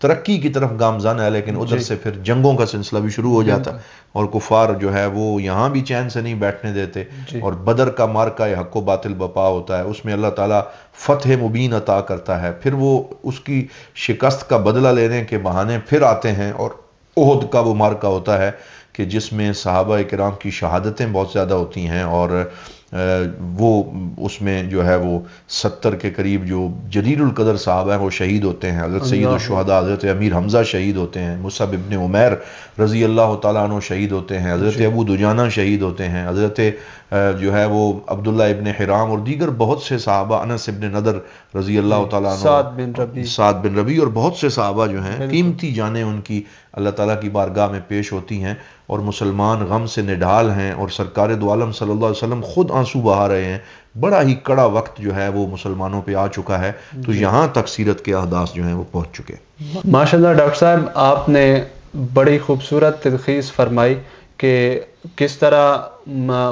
ترقی کی طرف گامزن ہے، لیکن ادھر سے پھر جنگوں کا سلسلہ بھی شروع ہو جاتا ہے، اور کفار جو ہے وہ یہاں بھی چین سے نہیں بیٹھنے دیتے، اور بدر کا مارکا حق و باطل بپا ہوتا ہے، اس میں اللہ تعالیٰ فتح مبین عطا کرتا ہے، پھر وہ اس کی شکست کا بدلہ لینے کے بہانے پھر آتے ہیں، اور احد کا وہ مارکا ہوتا ہے کہ جس میں صحابہ کرام کی شہادتیں بہت زیادہ ہوتی ہیں، اور وہ اس میں جو ہے وہ 70 کے قریب جو جلیل القدر صحابہ ہیں وہ شہید ہوتے ہیں، حضرت سید الشہداء حضرت امیر حمزہ شہید ہوتے ہیں، مصعب ابن عمیر رضی اللہ تعالیٰ عنہ شہید ہوتے ہیں، حضرت ابو دجانہ شہید ہوتے ہیں، حضرت جو ہے وہ عبداللہ ابن حرام اور دیگر بہت سے صحابہ، انس ابن نضر رضی اللہ تعالیٰ عنہ، سعد بن ربیع، اور بہت سے صحابہ جو ہیں قیمتی جانیں ان کی اللہ تعالیٰ کی بارگاہ میں پیش ہوتی ہیں، اور مسلمان غم سے نڈھال ہیں، اور سرکار دو عالم صلی اللہ علیہ وسلم خود آنسو بہا رہے ہیں، بڑا ہی کڑا وقت جو ہے وہ مسلمانوں پہ آ چکا ہے، تو یہاں تک سیرت کے احداث جو ہیں وہ پہنچ چکے۔ ماشاءاللہ ڈاکٹر صاحب، آپ نے بڑی خوبصورت تلخیص فرمائی کہ کس طرح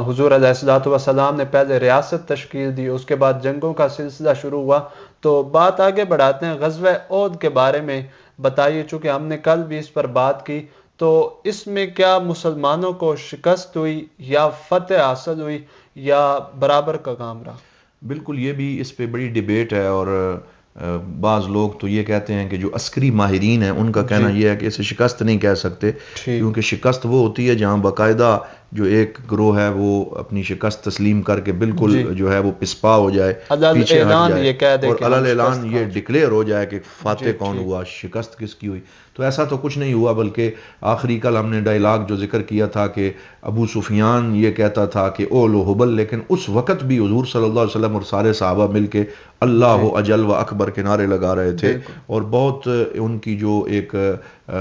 حضور علیہ الصلوۃ والسلام نے پہلے ریاست تشکیل دی، اس کے بعد جنگوں کا سلسلہ شروع ہوا۔ تو بات آگے بڑھاتے ہیں، غزوہ احد کے بارے میں بتائیے، چونکہ ہم نے کل بھی اس پر بات کی، تو اس میں کیا مسلمانوں کو شکست ہوئی یا فتح حاصل ہوئی یا برابر کا کام رہا؟ بالکل، یہ بھی اس پہ بڑی ڈیبیٹ ہے، اور بعض لوگ تو یہ کہتے ہیں کہ جو عسکری ماہرین ہیں ان کا کہنا یہ ہے کہ اسے شکست نہیں کہہ سکتے، کیونکہ شکست وہ ہوتی ہے جہاں باقاعدہ جو ایک گروہ ہے وہ اپنی شکست تسلیم کر کے بالکل جو ہے وہ پسپا ہو جائے، پیچھے ہٹ جائے، اور علل اعلان یہ ڈکلیئر ہو جائے کہ فاتح کون ہوا، شکست کس کی ہوئی۔ تو ایسا تو کچھ نہیں ہوا، بلکہ آخری کل ہم نے ڈائلاگ جو ذکر کیا تھا کہ ابو سفیان یہ کہتا تھا کہ اولو حبل، لیکن اس وقت بھی حضور صلی اللہ علیہ وسلم اور سارے صحابہ مل کے اللہ اجل و اکبر کے نعرے لگا رہے تھے، اور بہت ان کی جو ایک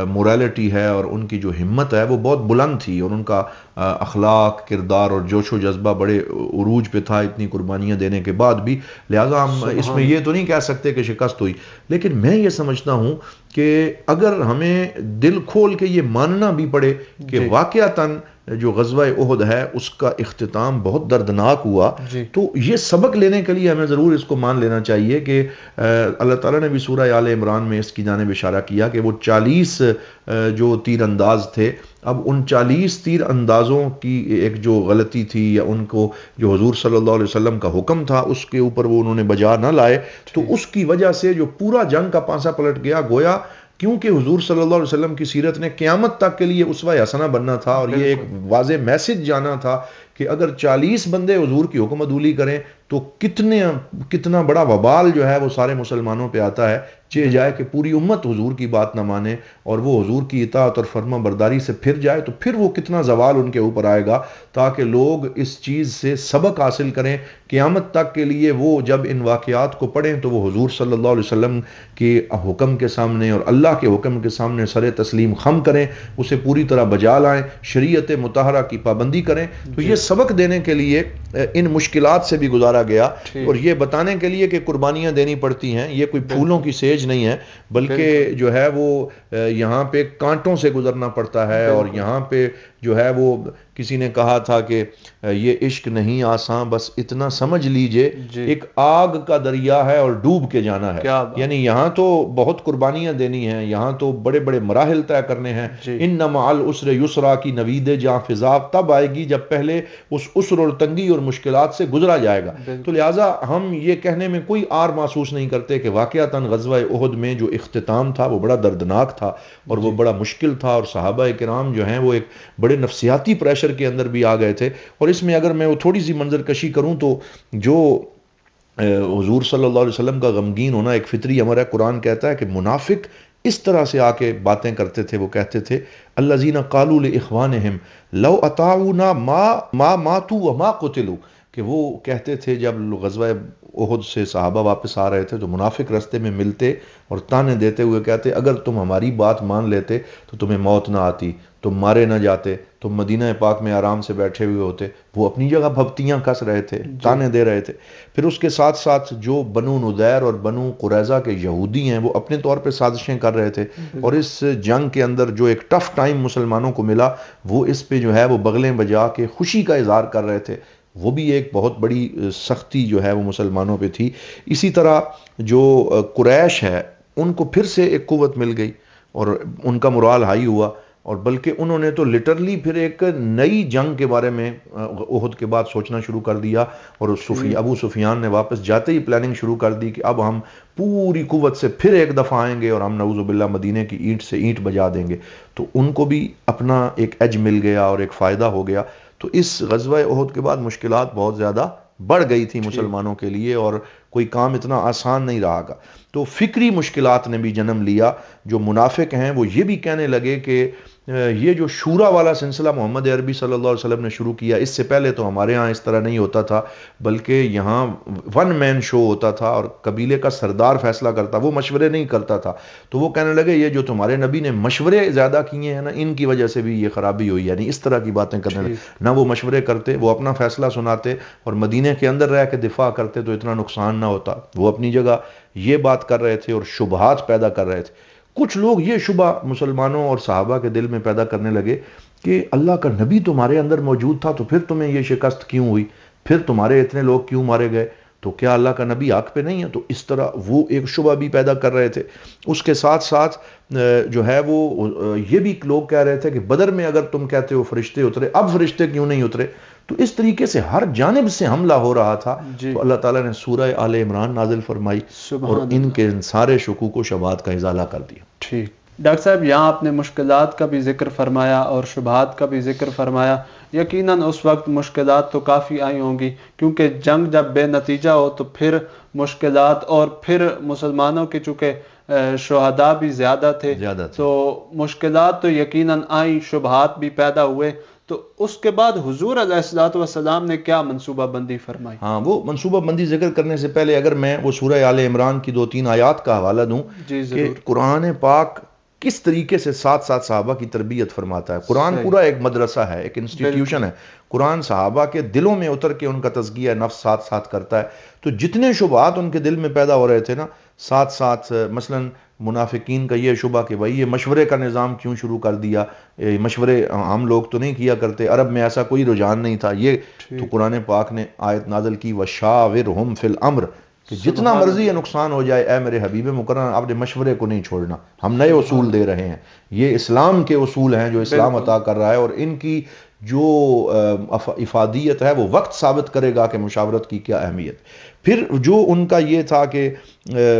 موریلٹی ہے اور ان کی جو ہمت ہے وہ بہت بلند تھی، اور ان کا اخلاق، کردار اور جوش و جذبہ بڑے عروج پہ تھا اتنی قربانیاں دینے کے بعد بھی، لہٰذا ہم اس میں یہ تو نہیں کہہ سکتے کہ شکست ہوئی۔ لیکن میں یہ سمجھتا ہوں کہ اگر ہمیں دل کھول کے یہ ماننا بھی پڑے کہ واقعتاً جو غزوہ احد ہے اس کا اختتام بہت دردناک ہوا، تو یہ سبق لینے کے لیے ہمیں ضرور اس کو مان لینا چاہیے کہ اللہ تعالیٰ نے بھی سورہ آل عمران میں اس کی جانب اشارہ کیا کہ وہ 40 جو تیر انداز تھے، اب ان 40 تیر اندازوں کی ایک جو غلطی تھی یا ان کو جو حضور صلی اللہ علیہ وسلم کا حکم تھا اس کے اوپر وہ انہوں نے بجا نہ لائے، تو اس کی وجہ سے جو پورا جنگ کا پانسا پلٹ گیا، گویا کیونکہ حضور صلی اللہ علیہ وسلم کی سیرت نے قیامت تک کے لیے اسوہ حسنہ بننا تھا، اور یہ ایک واضح میسج جانا تھا کہ اگر 40 بندے حضور کی حکم عدولی کریں تو کتنا بڑا وبال جو ہے وہ سارے مسلمانوں پہ آتا ہے، چاہے جائے کہ پوری امت حضور کی بات نہ مانے اور وہ حضور کی اطاعت اور فرما برداری سے پھر جائے، تو پھر وہ کتنا زوال ان کے اوپر آئے گا، تاکہ لوگ اس چیز سے سبق حاصل کریں، قیامت تک کے لیے وہ جب ان واقعات کو پڑھیں تو وہ حضور صلی اللہ علیہ وسلم کے حکم کے سامنے اور اللہ کے حکم کے سامنے سر تسلیم خم کریں، اسے پوری طرح بجا لائیں، شریعت مطہرہ کی پابندی کریں۔ تو یہ سبق دینے کے لیے ان مشکلات سے بھی گزارا گیا، اور یہ بتانے کے لیے کہ قربانیاں دینی پڑتی ہیں، یہ کوئی پھولوں کی سیج نہیں ہے، بلکہ جو ہے وہ یہاں پہ کانٹوں سے گزرنا پڑتا ہے، اور یہاں پہ جو ہے وہ کسی نے کہا تھا کہ یہ عشق نہیں آسان، بس اتنا سمجھ لیجئے ایک آگ کا دریا ہے اور ڈوب کے جانا ہے، یعنی یہاں تو بہت قربانیاں دینی ہیں، یہاں تو بڑے بڑے مراحل طے کرنے ہیں، ان مع العسر یسرا کی نوید جہاں فضا تب آئے گی جب پہلے اس عسر اور تنگی اور مشکلات سے گزرا جائے گا۔ تو لہٰذا ہم یہ کہنے میں کوئی آر محسوس نہیں کرتے کہ واقعتاً غزوہ احد میں جو اختتام تھا وہ بڑا دردناک تھا اور وہ بڑا مشکل تھا، اور صحابہ کرام جو ہیں وہ ایک بڑے نفسیاتی پریشر کے اندر بھی آ گئے تھے۔ اور اس میں اگر میں وہ تھوڑی سی منظر کشی کروں تو جو حضور صلی اللہ علیہ وسلم کا غمگین ہونا ایک فطری امر ہے، قرآن کہتا ہے کہ منافق اس طرح سے آ کے باتیں کرتے تھے، وہ کہتے تھے الذین قالوا لاخوانہم لو اطاعونا ما ماتوا وما قتلوا، کہ وہ کہتے تھے جب غزوہ احد سے صحابہ واپس آ رہے تھے تو منافق رستے میں ملتے اور تانے دیتے ہوئے کہتے اگر تم ہماری بات مان لیتے تو تمہیں موت نہ آتی، تم مارے نہ جاتے، تم مدینہ پاک میں آرام سے بیٹھے ہوئے ہوتے۔ وہ اپنی جگہ بھپتیاں کس رہے تھے، تانے دے رہے تھے۔ پھر اس کے ساتھ ساتھ جو بنو نضیر اور بنو قریظہ کے یہودی ہیں وہ اپنے طور پہ سازشیں کر رہے تھے، اور اس جنگ کے اندر جو ایک ٹف ٹائم مسلمانوں کو ملا وہ اس پہ جو ہے وہ بغلیں بجا کے خوشی کا اظہار کر رہے تھے، وہ بھی ایک بہت بڑی سختی جو ہے وہ مسلمانوں پہ تھی۔ اسی طرح جو قریش ہے ان کو پھر سے ایک قوت مل گئی اور ان کا morale ہائی ہوا، اور بلکہ انہوں نے تو لٹرلی پھر ایک نئی جنگ کے بارے میں احد کے بعد سوچنا شروع کر دیا، اور ابو سفیان نے واپس جاتے ہی پلاننگ شروع کر دی کہ اب ہم پوری قوت سے پھر ایک دفعہ آئیں گے اور ہم نعوذ باللہ مدینے کی اینٹ سے اینٹ بجا دیں گے۔ تو ان کو بھی اپنا ایک ایج مل گیا اور ایک فائدہ ہو گیا۔ تو اس غزوہ احد کے بعد مشکلات بہت زیادہ بڑھ گئی تھی مسلمانوں کے لیے، اور کوئی کام اتنا آسان نہیں رہا گا۔ تو فکری مشکلات نے بھی جنم لیا۔ جو منافق ہیں وہ یہ بھی کہنے لگے کہ یہ جو شورا والا سلسلہ محمد عربی صلی اللہ علیہ وسلم نے شروع کیا، اس سے پہلے تو ہمارے ہاں اس طرح نہیں ہوتا تھا، بلکہ یہاں ون مین شو ہوتا تھا اور قبیلے کا سردار فیصلہ کرتا، وہ مشورے نہیں کرتا تھا۔ تو وہ کہنے لگے یہ جو تمہارے نبی نے مشورے زیادہ کیے ہیں نا، ان کی وجہ سے بھی یہ خرابی ہوئی، یعنی اس طرح کی باتیں کرنے لگے۔ نہ وہ مشورے کرتے، وہ اپنا فیصلہ سناتے اور مدینے کے اندر رہ کے دفاع کرتے تو اتنا نقصان نہ ہوتا۔ وہ اپنی جگہ یہ بات کر رہے تھے اور شبہات پیدا کر رہے تھے۔ کچھ لوگ یہ شبہ مسلمانوں اور صحابہ کے دل میں پیدا کرنے لگے کہ اللہ کا نبی تمہارے اندر موجود تھا تو پھر تمہیں یہ شکست کیوں ہوئی، پھر تمہارے اتنے لوگ کیوں مارے گئے، تو کیا اللہ کا نبی حق پہ نہیں ہے؟ تو اس طرح وہ ایک شبہ بھی پیدا کر رہے تھے۔ اس کے ساتھ ساتھ جو ہے وہ یہ بھی لوگ کہہ رہے تھے کہ بدر میں اگر تم کہتے ہو فرشتے اترے، اب فرشتے کیوں نہیں اترے؟ تو اس طریقے سے ہر جانب سے حملہ ہو رہا تھا۔ تو اللہ تعالیٰ نے سورہ آل عمران نازل فرمائی اور ان کے سارے شکوک و شبہات کا ازالہ کر دیا۔ ٹھیک ڈاکٹر صاحب، یہاں آپ نے مشکلات کا بھی ذکر فرمایا اور شبہات کا بھی ذکر فرمایا۔ یقیناً اس وقت مشکلات تو کافی آئی ہوں گی، کیونکہ جنگ جب بے نتیجہ ہو تو پھر مشکلات، اور پھر مسلمانوں کے چونکہ شہداء بھی زیادہ تھے تو مشکلات تو یقیناً آئیں، شبہات بھی پیدا ہوئے۔ تو اس کے بعد حضور علیہ الصلوۃ والسلام نے کیا منصوبہ بندی فرمائی؟ ہاں، وہ منصوبہ بندی ذکر کرنے سے پہلے اگر میں وہ سورہ آل عمران کی 2-3 آیات کا حوالہ دوں کہ قرآن پاک کس طریقے سے ساتھ ساتھ صحابہ کی تربیت فرماتا ہے۔ قرآن پورا ایک مدرسہ ہے، ایک انسٹیٹیوشن ہے۔ قرآن صحابہ کے دلوں میں اتر کے ان کا تزکیہ نفس ساتھ ساتھ کرتا ہے۔ تو جتنے شبہات ان کے دل میں پیدا ہو رہے تھے نا، ساتھ ساتھ مثلاً منافقین کا یہ شبہ کہ بھائی یہ مشورے کا نظام کیوں شروع کر دیا، مشورے ہم لوگ تو نہیں کیا کرتے، عرب میں ایسا کوئی رجحان نہیں تھا یہ۔ تو قرآن پاک نے آیت نازل کی وَشَاوِرْهُمْ فِي الْأَمْرِ، کہ جتنا مرضی نقصان ہو جائے اے میرے حبیب مکرم، آپ نے مشورے کو نہیں چھوڑنا، ہم نئے اصول دے رہے ہیں، یہ اسلام کے اصول ہیں جو اسلام عطا کر رہا ہے، اور ان کی جو افادیت ہے وہ وقت ثابت کرے گا کہ مشاورت کی کیا اہمیت۔ پھر جو ان کا یہ تھا کہ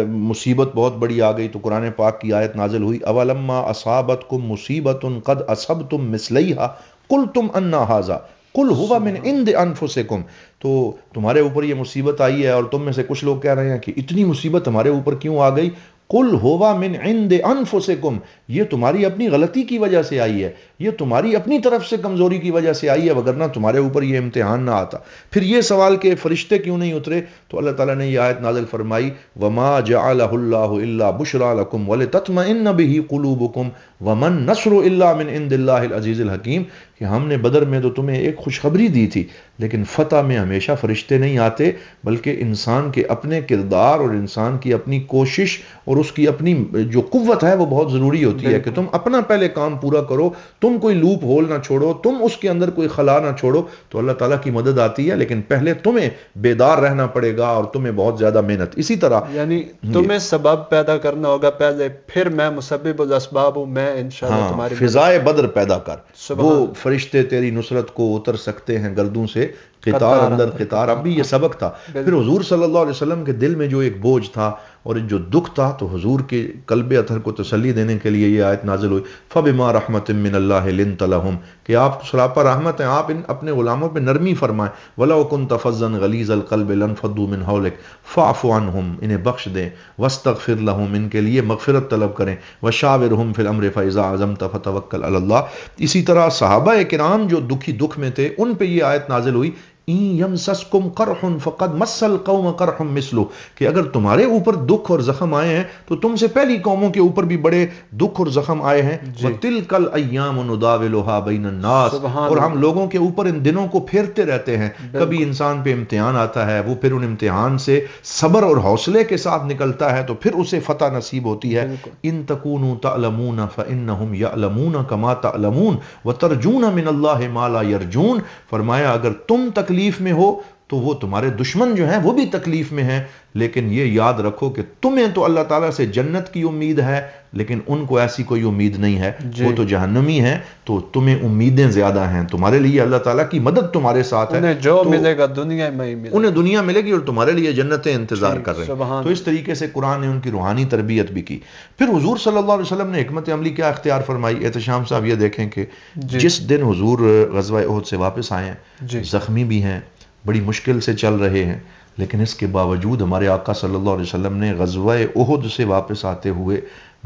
مصیبت بہت بڑی آ گئی تو قرآن پاک کی آیت نازل ہوئی اولما اصابتکم مصیبت قد اصبتم مثلیہا قلتم انا ھذا قل ھو من عند انفسکم، تو تمہارے اوپر یہ مصیبت آئی ہے اور تم میں سے کچھ لوگ کہہ رہے ہیں کہ اتنی مصیبت ہمارے اوپر کیوں آ گئی، قل ھو من عند انفسکم، یہ تمہاری اپنی غلطی کی وجہ سے آئی ہے، یہ تمہاری اپنی طرف سے کمزوری کی وجہ سے آئی ہے، وگرنہ تمہارے اوپر یہ امتحان نہ آتا۔ پھر یہ سوال کہ فرشتے کیوں نہیں اترے، تو اللہ تعالیٰ نے یہ آیت نازل فرمائی وما جعلہ اللہ الا بشرا لکم ولتطمئن بہ قلوبکم وما النصر الا من عند اللہ العزیز الحکیم، کہ ہم نے بدر میں تو تمہیں ایک خوشخبری دی تھی، لیکن فتح میں ہمیشہ فرشتے نہیں آتے، بلکہ انسان کے اپنے کردار اور انسان کی اپنی کوشش اور اس کی اپنی جو قوت ہے وہ بہت ضروری ہوتی ہے کہ تم اپنا پہلے کام پورا کرو، تم کوئی لوپ ہول نہ چھوڑو، تم اس کے اندر کوئی خلا نہ چھوڑو، تو اللہ تعالیٰ کی مدد آتی ہے، لیکن پہلے تمہیں بیدار رہنا پڑے گا اور تمہیں بہت زیادہ محنت۔ اسی طرح یعنی تمہیں سبب پیدا کرنا ہوگا پہلے، پھر میں مسبب الاسباب ہوں، میں انشاءاللہ تمہاری فضائے بدر پیدا کر، وہ فرشتے تیری نصرت کو اتر سکتے ہیں گردوں سے قطار اندر قطار۔ اب بھی یہ سبق تھا۔ پھر حضور صلی اللہ علیہ وسلم کے دل میں جو ایک بوجھ تھا اور جو دکھ تھا، تو حضور کے قلب اطہر کو تسلی دینے کے لیے یہ آیت نازل ہوئی فَبِمَا رَحْمَةٍ مِّنَ اللَّهِ لِنْتَ لَهُمْ، کہ آپ سراپا رحمت ہیں، آپ اپنے غلاموں پہ نرمی فرمائیں، وَلَوْ كُنْتَ فَظًّا غَلِيظَ الْقَلْبِ لَانفَضُّوا مِنْ حَوْلِكَ فَاعْفُ عَنْهُمْ، انہیں بخش دیں، وَاسْتَغْفِرْ لَهُمْ، ان کے لیے مغفرت طلب کریں، وَشَاوِرْهُمْ فِي الْأَمْرِ فَإِذَا عَزَمْتَ فَتَوَكَّلْ عَلَى اللَّهِ۔ اسی طرح صحابہ کرام جو دکھ میں تھے، ان پہ یہ آیت نازل ہوئی ان یمسسکم قرح فقد مس القوم قرح مثلہ، کہ اگر تمہارے اوپر دکھ اور زخم آئے ہیں تو تم سے پہلی قوموں کے اوپر بھی بڑے دکھ اور زخم آئے ہیں۔ وَتِلْكَ الْأَيَّامُ نُدَاوِلُهَا بَيْنَ النَّاسِ، اور ہم لوگوں کے اوپر ان دنوں کو پھیرتے رہتے ہیں، کبھی انسان پہ امتحان آتا ہے، وہ پھر ان امتحان سے صبر اور حوصلے کے ساتھ نکلتا ہے تو پھر اسے فتح نصیب ہوتی ہے۔ ان تکونوا تعلمون فإنهم يعلمون كما تعلمون وترجون من اللہ ما لا يرجون، فرمایا اگر تم تکلیف میں ہو تو وہ تمہارے دشمن جو ہیں وہ بھی تکلیف میں ہیں، لیکن یہ یاد رکھو کہ تمہیں تو اللہ تعالیٰ سے جنت کی امید ہے، لیکن ان کو ایسی کوئی امید نہیں ہے، وہ تو جہنمی ہیں، تو تمہیں امیدیں زیادہ ہیں، تمہارے لیے اللہ تعالیٰ کی مدد تمہارے ساتھ ہے، انہیں جو ملے گا دنیا میں ہی ملے گا، انہیں دنیا ملے گی اور تمہارے لیے جنتیں انتظار کر رہے ہیں۔ تو اس طریقے سے قرآن نے ان کی روحانی تربیت بھی کی۔ پھر حضور صلی اللہ علیہ وسلم نے حکمت عملی کیا اختیار فرمائی؟ احتشام صاحب یہ دیکھیں کہ جس دن حضور غزوہ احد سے واپس آئے ہیں، زخمی بھی ہیں، بڑی مشکل سے چل رہے ہیں، لیکن اس کے باوجود ہمارے آقا صلی اللہ علیہ وسلم نے غزوہ احد سے واپس آتے ہوئے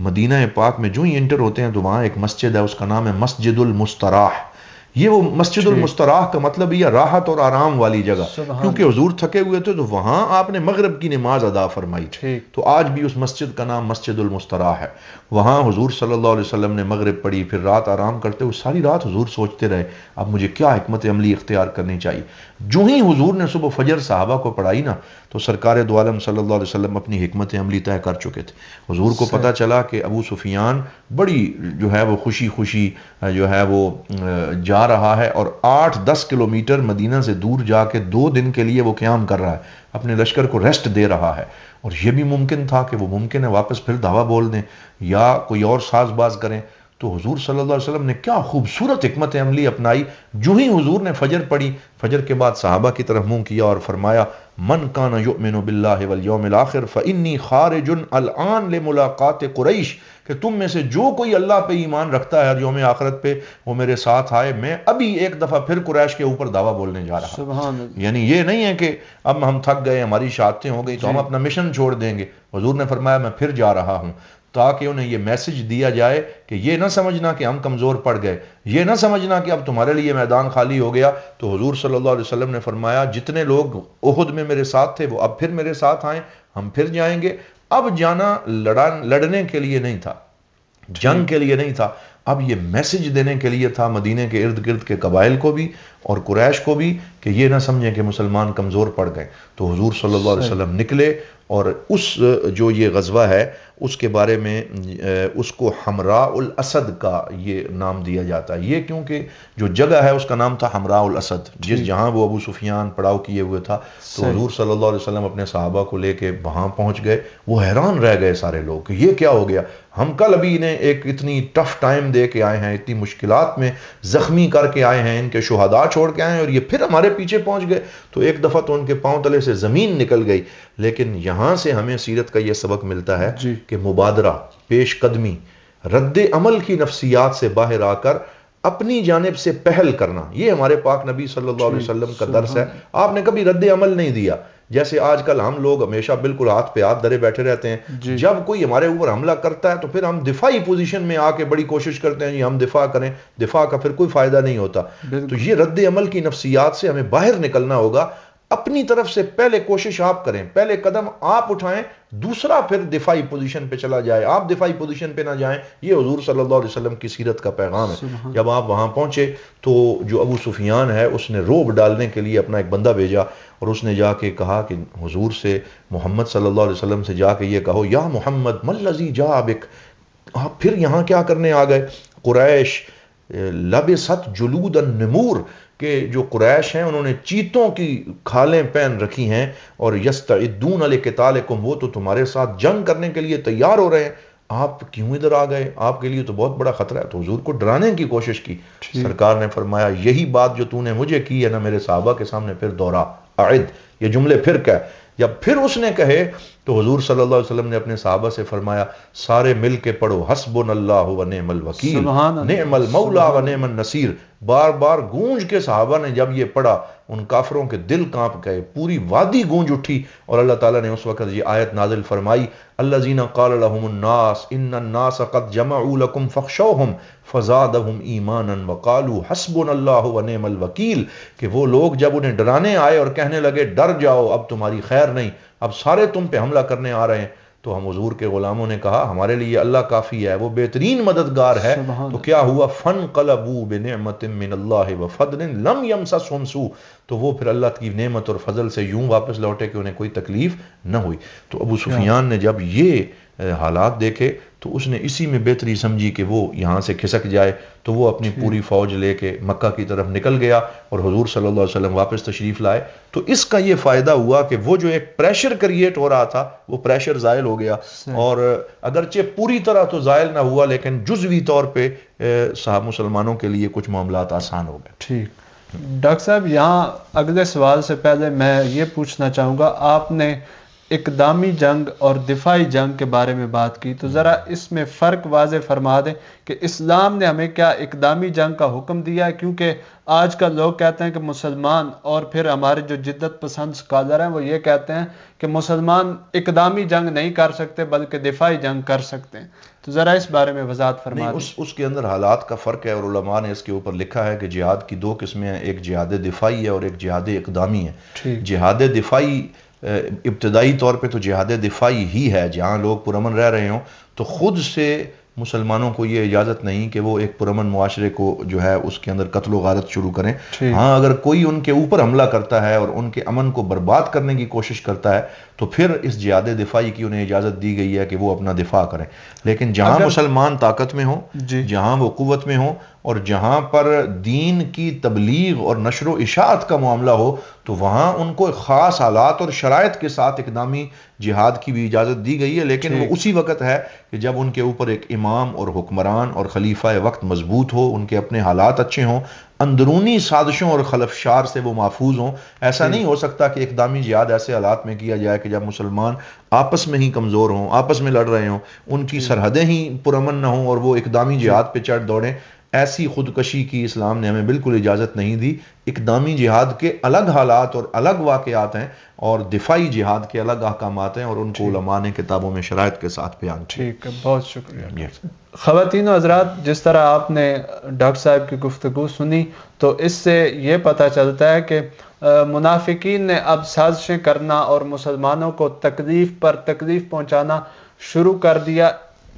مدینہ پاک میں جو ہی انٹر ہوتے ہیں تو وہاں ایک مسجد ہے، اس کا نام ہے مسجد المستراح۔ یہ وہ مسجد المستراح کا مطلب یہ راحت اور آرام والی جگہ، کیونکہ حضور تھکے ہوئے تھے تو وہاں آپ نے مغرب کی نماز ادا فرمائی تھی، تو آج بھی اس مسجد کا نام مسجد المستراح ہے۔ وہاں حضور صلی اللہ علیہ وسلم نے مغرب پڑھی، پھر رات آرام کرتے ہوئے ساری رات حضور سوچتے رہے اب مجھے کیا حکمت عملی اختیار کرنی چاہیے۔ جو ہی حضور نے صبح فجر صحابہ کو پڑھائی نا تو سرکار دو عالم صلی اللہ علیہ وسلم اپنی حکمت عملی طے کر چکے تھے۔ حضور کو پتہ چلا کہ ابو سفیان بڑی جو ہے وہ خوشی خوشی جو ہے وہ جا رہا ہے، اور 8-10 کلومیٹر مدینہ سے دور جا کے 2 دن کے لیے وہ قیام کر رہا ہے، اپنے لشکر کو ریسٹ دے رہا ہے، اور یہ بھی ممکن تھا کہ وہ ممکن ہے واپس پھر دعویٰ بول دیں یا کوئی اور ساز باز کریں۔ تو حضور صلی اللہ علیہ وسلم نے کیا خوبصورت حکمت عملی اپنائی، جو ہی حضور نے فجر پڑھی، فجر کے بعد صحابہ کی طرف منہ کیا اور فرمایا من کان یؤمن باللہ والیوم الآخر فانی خارج الآن لملاقات قریش، کہ تم میں سے جو کوئی اللہ پہ ایمان رکھتا ہے اور یوم آخرت پہ وہ میرے ساتھ آئے، میں ابھی ایک دفعہ پھر قریش کے اوپر دعویٰ بولنے جا رہا ہوں۔ یعنی یہ نہیں ہے کہ اب ہم تھک گئے، ہماری شہادتیں ہو گئی تو ہم اپنا مشن چھوڑ دیں گے۔ حضور نے فرمایا میں پھر جا رہا ہوں، تاکہ انہیں یہ میسج دیا جائے کہ یہ نہ سمجھنا کہ ہم کمزور پڑ گئے، یہ نہ سمجھنا کہ اب تمہارے لیے میدان خالی ہو گیا۔ تو حضور صلی اللہ علیہ وسلم نے فرمایا جتنے لوگ احد میں میرے ساتھ تھے وہ اب پھر میرے ساتھ آئیں، ہم پھر جائیں گے۔ اب جانا لڑنے کے لیے نہیں تھا، جنگ کے لیے نہیں تھا، اب یہ میسج دینے کے لیے تھا مدینے کے ارد گرد کے قبائل کو بھی اور قریش کو بھی کہ یہ نہ سمجھیں کہ مسلمان کمزور پڑ گئے۔ تو حضور صلی اللہ علیہ وسلم نکلے، اور اس جو یہ غزوہ ہے اس کے بارے میں اس کو حمراء الاسد کا یہ نام دیا جاتا ہے، یہ کیونکہ جو جگہ ہے اس کا نام تھا حمراء الاسد، جس جہاں وہ ابو سفیان پڑاؤ کیے ہوئے تھا۔ تو حضور صلی اللہ علیہ وسلم اپنے صحابہ کو لے کے وہاں پہنچ گئے، وہ حیران رہ گئے سارے لوگ کہ یہ کیا ہو گیا، ہم کل ابھی انہیں ایک اتنی ٹف ٹائم دے کے آئے ہیں، اتنی مشکلات میں زخمی کر کے آئے ہیں، ان کے شہداء چھوڑ کے آئے ہیں، اور یہ پھر ہمارے پیچھے پہنچ گئے۔ تو ایک دفعہ تو ان کے پاؤں تلے سے زمین نکل گئی، لیکن یہاں سے ہمیں سیرت کا یہ سبق ملتا ہے کہ مبادرہ، پیش قدمی، رد عمل کی نفسیات سے باہر آ کر اپنی جانب سے پہل کرنا، یہ ہمارے پاک نبی صلی اللہ علیہ وسلم کا درس ہے۔ آپ نے کبھی رد عمل نہیں دیا، جیسے آج کل ہم لوگ ہمیشہ بالکل ہاتھ پہ ہاتھ دھرے بیٹھے رہتے ہیں، جب کوئی ہمارے اوپر حملہ کرتا ہے تو پھر ہم دفاعی پوزیشن میں آ کے بڑی کوشش کرتے ہیں جی ہم دفاع کریں، دفاع کا پھر کوئی فائدہ نہیں ہوتا۔ تو یہ رد عمل کی نفسیات سے ہمیں باہر نکلنا ہوگا، اپنی طرف سے پہلے کوشش آپ کریں، پہلے قدم آپ اٹھائیں، دوسرا پھر دفاعی پوزیشن پہ چلا جائے، آپ دفاعی پوزیشن پہ نہ جائیں۔ یہ حضور صلی اللہ علیہ وسلم کی سیرت کا پیغام ہے۔ جب آپ وہاں پہنچے تو جو ابو سفیان ہے اس نے روب ڈالنے کے لیے اپنا ایک بندہ بھیجا، اور اس نے جا کے کہا کہ حضور سے، محمد صلی اللہ علیہ وسلم سے جا کے یہ کہو یا محمد ما الذی جاء بک، آپ پھر یہاں کیا کرنے آ گئے؟ قریش لبست جلود النمور، کہ جو قریش ہیں انہوں نے چیتوں کی کھالیں پہن رکھی ہیں، اور یستعدون لقتالکم، وہ تو تمہارے ساتھ جنگ کرنے کے لیے تیار ہو رہے ہیں، آپ کیوں ادھر آ گئے؟ آپ کے لیے تو بہت بڑا خطرہ ہے۔ تو حضور کو ڈرانے کی کوشش کی۔ سرکار نے فرمایا یہی بات جو تو نے مجھے کی ہے نا میرے صحابہ کے سامنے پھر دوہرا، اعد، یہ جملے پھر کہہ۔ جب پھر اس نے کہے تو حضور صلی اللہ علیہ وسلم نے اپنے صحابہ سے فرمایا سارے مل کے پڑھو حسبنا اللہ و نعم الوکیل نعم المولا و نعم النصیر۔ بار بار گونج کے صحابہ نے جب یہ پڑھا ان کافروں کے دل کانپ گئے، پوری وادی گونج اٹھی، اور اللہ تعالیٰ نے اس وقت یہ آیت نازل فرمائی الذین قال لهم الناس ان الناس قد جمعوا لكم فاخشوهم فزادهم ایمانا وقالوا حسبنا اللہ و نعم الوکیل، کہ وہ لوگ جب انہیں ڈرانے آئے اور کہنے لگے ڈر جاؤ اب تمہاری خیر نہیں، اب سارے تم پہ حملہ کرنے آ رہے ہیں، تو ہم حضور کے غلاموں نے کہا ہمارے لیے اللہ کافی ہے، وہ بہترین مددگار ہے۔ تو کیا ہوا؟ فانقلبوا بنعمت من اللہ وفضل لم یمسسهم سوء، تو وہ پھر اللہ کی نعمت اور فضل سے یوں واپس لوٹے کہ انہیں کوئی تکلیف نہ ہوئی۔ تو ابو سفیان نے جب یہ حالات دیکھے تو اس نے اسی میں بہتری سمجھی کہ وہ یہاں سے کھسک جائے، تو وہ اپنی پوری فوج لے کے مکہ کی طرف نکل گیا اور حضور صلی اللہ علیہ وسلم واپس تشریف لائے۔ تو اس کا یہ فائدہ ہوا کہ وہ جو ایک پریشر کریٹ ہو رہا تھا وہ پریشر زائل ہو گیا، اور اگرچہ پوری طرح تو زائل نہ ہوا لیکن جزوی طور پہ صاحب مسلمانوں کے لیے کچھ معاملات آسان ہو گئے۔ ٹھیک ڈاکٹر صاحب، یہاں اگلے سوال سے پہلے میں یہ پوچھنا چاہوں گا، آپ نے اقدامی جنگ اور دفاعی جنگ کے بارے میں بات کی، تو ذرا اس میں فرق واضح فرما دیں کہ اسلام نے ہمیں کیا اقدامی جنگ کا حکم دیا ہے؟ کیونکہ آج کل لوگ کہتے ہیں کہ مسلمان، اور پھر ہمارے جو جدت پسند سکالر ہیں وہ یہ کہتے ہیں کہ مسلمان اقدامی جنگ نہیں کر سکتے بلکہ دفاعی جنگ کر سکتے ہیں، تو ذرا اس بارے میں وضاحت فرما دیں۔ اس کے اندر حالات کا فرق ہے، اور علماء نے اس کے اوپر لکھا ہے کہ جہاد کی دو قسمیں ہیں، ایک جہاد دفاعی ہے اور ایک جہاد اقدامی ہے۔ جہاد دفاعی ابتدائی طور پہ تو جہاد دفاعی ہی ہے، جہاں لوگ پرامن رہ رہے ہوں تو خود سے مسلمانوں کو یہ اجازت نہیں کہ وہ ایک پرامن معاشرے کو جو ہے اس کے اندر قتل و غارت شروع کریں۔ ہاں، اگر کوئی ان کے اوپر حملہ کرتا ہے اور ان کے امن کو برباد کرنے کی کوشش کرتا ہے تو پھر اس جہاد دفاعی کی انہیں اجازت دی گئی ہے کہ وہ اپنا دفاع کریں، لیکن جہاں مسلمان طاقت میں ہوں، جہاں وہ قوت میں ہوں، اور جہاں پر دین کی تبلیغ اور نشر و اشاعت کا معاملہ ہو تو وہاں ان کو خاص حالات اور شرائط کے ساتھ اقدامی جہاد کی بھی اجازت دی گئی ہے، لیکن وہ اسی وقت ہے کہ جب ان کے اوپر ایک امام اور حکمران اور خلیفہ وقت مضبوط ہو، ان کے اپنے حالات اچھے ہوں، اندرونی سازشوں اور خلفشار سے وہ محفوظ ہوں۔ ایسا نہیں ہو سکتا کہ اقدامی جہاد ایسے حالات میں کیا جائے کہ جب مسلمان آپس میں ہی کمزور ہوں، آپس میں لڑ رہے ہوں، ان کی سرحدیں ہی پرامن نہ ہوں اور وہ اقدامی جہاد پہ چڑھ دوڑیں۔ ایسی خودکشی کی اسلام نے ہمیں بالکل اجازت نہیں دی۔ اقدامی جہاد کے الگ حالات اور الگ واقعات ہیں، اور دفاعی جہاد کے الگ احکامات ہیں، اور ان کو علماء نے کتابوں میں شرائط کے ساتھ بیان کیا۔ ٹھیک ہے، بہت شکریہ۔ خواتین و حضرات، جس طرح آپ نے ڈاکٹر صاحب کی گفتگو سنی تو اس سے یہ پتہ چلتا ہے کہ منافقین نے اب سازشیں کرنا اور مسلمانوں کو تکلیف پر تکلیف پہنچانا شروع کر دیا۔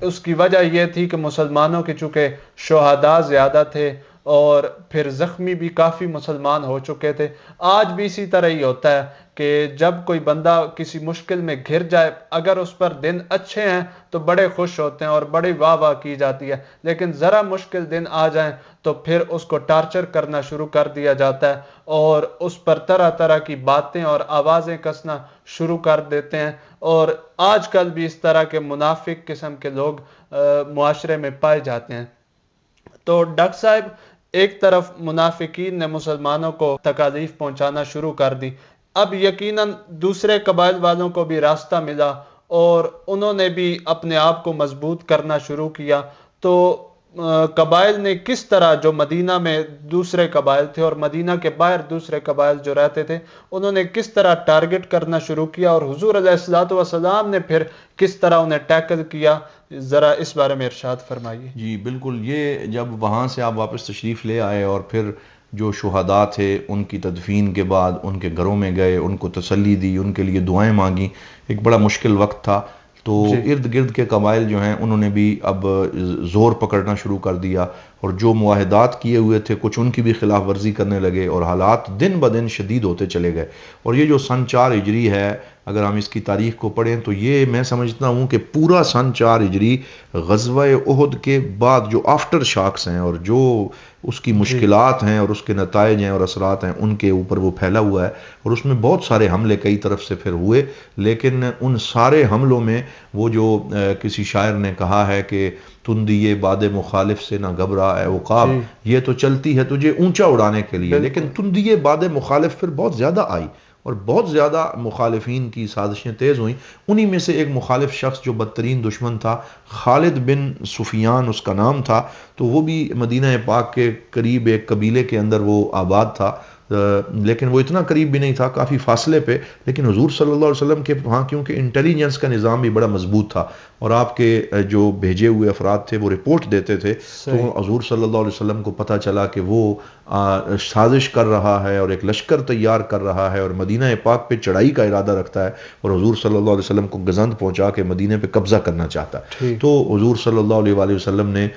اس کی وجہ یہ تھی کہ مسلمانوں کے چونکہ شہداء زیادہ تھے اور پھر زخمی بھی کافی مسلمان ہو چکے تھے۔ آج بھی اسی طرح ہی ہوتا ہے کہ جب کوئی بندہ کسی مشکل میں گھر جائے، اگر اس پر دن اچھے ہیں تو بڑے خوش ہوتے ہیں اور بڑی واہ واہ کی جاتی ہے، لیکن ذرا مشکل دن آ جائیں تو پھر اس کو ٹارچر کرنا شروع کر دیا جاتا ہے اور اس پر طرح طرح کی باتیں اور آوازیں کسنا شروع کر دیتے ہیں۔ اور آج کل بھی اس طرح کے منافق قسم کے لوگ معاشرے میں پائے جاتے ہیں۔ تو ڈاکٹر صاحب، ایک طرف منافقین نے مسلمانوں کو تکالیف پہنچانا شروع کر دی، اب یقیناً دوسرے قبائل والوں کو بھی راستہ ملا اور انہوں نے بھی اپنے آپ کو مضبوط کرنا شروع کیا۔ تو قبائل نے کس طرح، جو مدینہ میں دوسرے قبائل تھے اور مدینہ کے باہر دوسرے قبائل جو رہتے تھے، انہوں نے کس طرح ٹارگٹ کرنا شروع کیا اور حضور علیہ الصلوۃ والسلام نے پھر کس طرح انہیں ٹیکل کیا، ذرا اس بارے میں ارشاد فرمائیے۔ جی بالکل، یہ جب وہاں سے آپ واپس تشریف لے آئے اور پھر جو شہداء تھے ان کی تدفین کے بعد ان کے گھروں میں گئے، ان کو تسلی دی، ان کے لیے دعائیں مانگی، ایک بڑا مشکل وقت تھا، تو ارد گرد کے قبائل جو ہیں انہوں نے بھی اب زور پکڑنا شروع کر دیا، اور جو معاہدات کیے ہوئے تھے کچھ ان کی بھی خلاف ورزی کرنے لگے، اور حالات دن بدن شدید ہوتے چلے گئے۔ اور یہ جو سن 4 ہجری ہے، اگر ہم اس کی تاریخ کو پڑھیں تو یہ میں سمجھتا ہوں کہ پورا سن 4 ہجری غزوہ احد کے بعد جو آفٹر شاکس ہیں اور جو اس کی مشکلات ہیں اور اس کے نتائج ہیں اور اثرات ہیں ان کے اوپر وہ پھیلا ہوا ہے، اور اس میں بہت سارے حملے کئی طرف سے پھر ہوئے، لیکن ان سارے حملوں میں وہ جو کسی شاعر نے کہا ہے کہ تندیے باد مخالف سے نہ گھبرا اے عقاب، یہ تو چلتی ہے تجھے اونچا اڑانے کے لیے، لیکن تندیے باد مخالف پھر بہت زیادہ آئی اور بہت زیادہ مخالفین کی سازشیں تیز ہوئیں۔ انہی میں سے ایک مخالف شخص جو بدترین دشمن تھا، خالد بن سفیان اس کا نام تھا، تو وہ بھی مدینہ پاک کے قریب ایک قبیلے کے اندر وہ آباد تھا، لیکن وہ اتنا قریب بھی نہیں تھا، کافی فاصلے پہ، لیکن حضور صلی اللہ علیہ وسلم کے وہاں کیونکہ انٹیلیجنس کا نظام بھی بڑا مضبوط تھا اور آپ کے جو بھیجے ہوئے افراد تھے وہ رپورٹ دیتے تھے، تو حضور صلی اللہ علیہ وسلم کو پتہ چلا کہ وہ سازش کر رہا ہے اور ایک لشکر تیار کر رہا ہے اور مدینہ پاک پہ چڑھائی کا ارادہ رکھتا ہے، اور حضور صلی اللہ علیہ وسلم کو گزند پہنچا کے مدینہ پہ قبضہ کرنا چاہتا ہے۔ تو حضور صلی اللہ علیہ وآلہ وسلم نے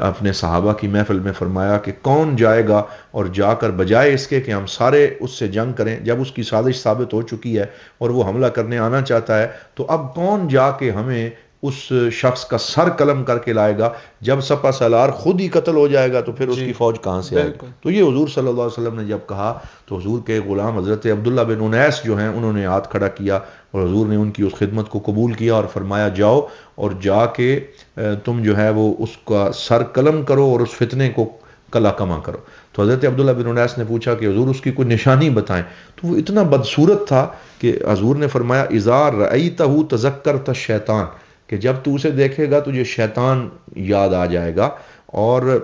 اپنے صحابہ کی محفل میں فرمایا کہ کون جائے گا اور جا کر بجائے اس کے کہ ہم سارے اس سے جنگ کریں، جب اس کی سازش ثابت ہو چکی ہے اور وہ حملہ کرنے آنا چاہتا ہے، تو اب کون جا کے ہمیں اس شخص کا سر قلم کر کے لائے گا، جب سپہ سالار خود ہی قتل ہو جائے گا تو پھر اس کی فوج کہاں سے آئے گی؟ تو یہ حضور صلی اللہ علیہ وسلم نے جب کہا تو حضور کے غلام حضرت عبداللہ بن انیس جو ہیں انہوں نے ہاتھ کھڑا کیا اور حضور نے ان کی اس خدمت کو قبول کیا اور فرمایا جاؤ اور جا کے تم جو ہے وہ اس کا سر قلم کرو اور اس فتنے کو کلا کما کرو۔ تو حضرت عبداللہ بن انیس نے پوچھا کہ حضور اس کی کوئی نشانی بتائیں، تو وہ اتنا بدصورت تھا کہ حضور نے فرمایا اذا رأیتہ تذکرت الشیطان، کہ جب تو اسے دیکھے گا تجھے شیطان یاد آ جائے گا، اور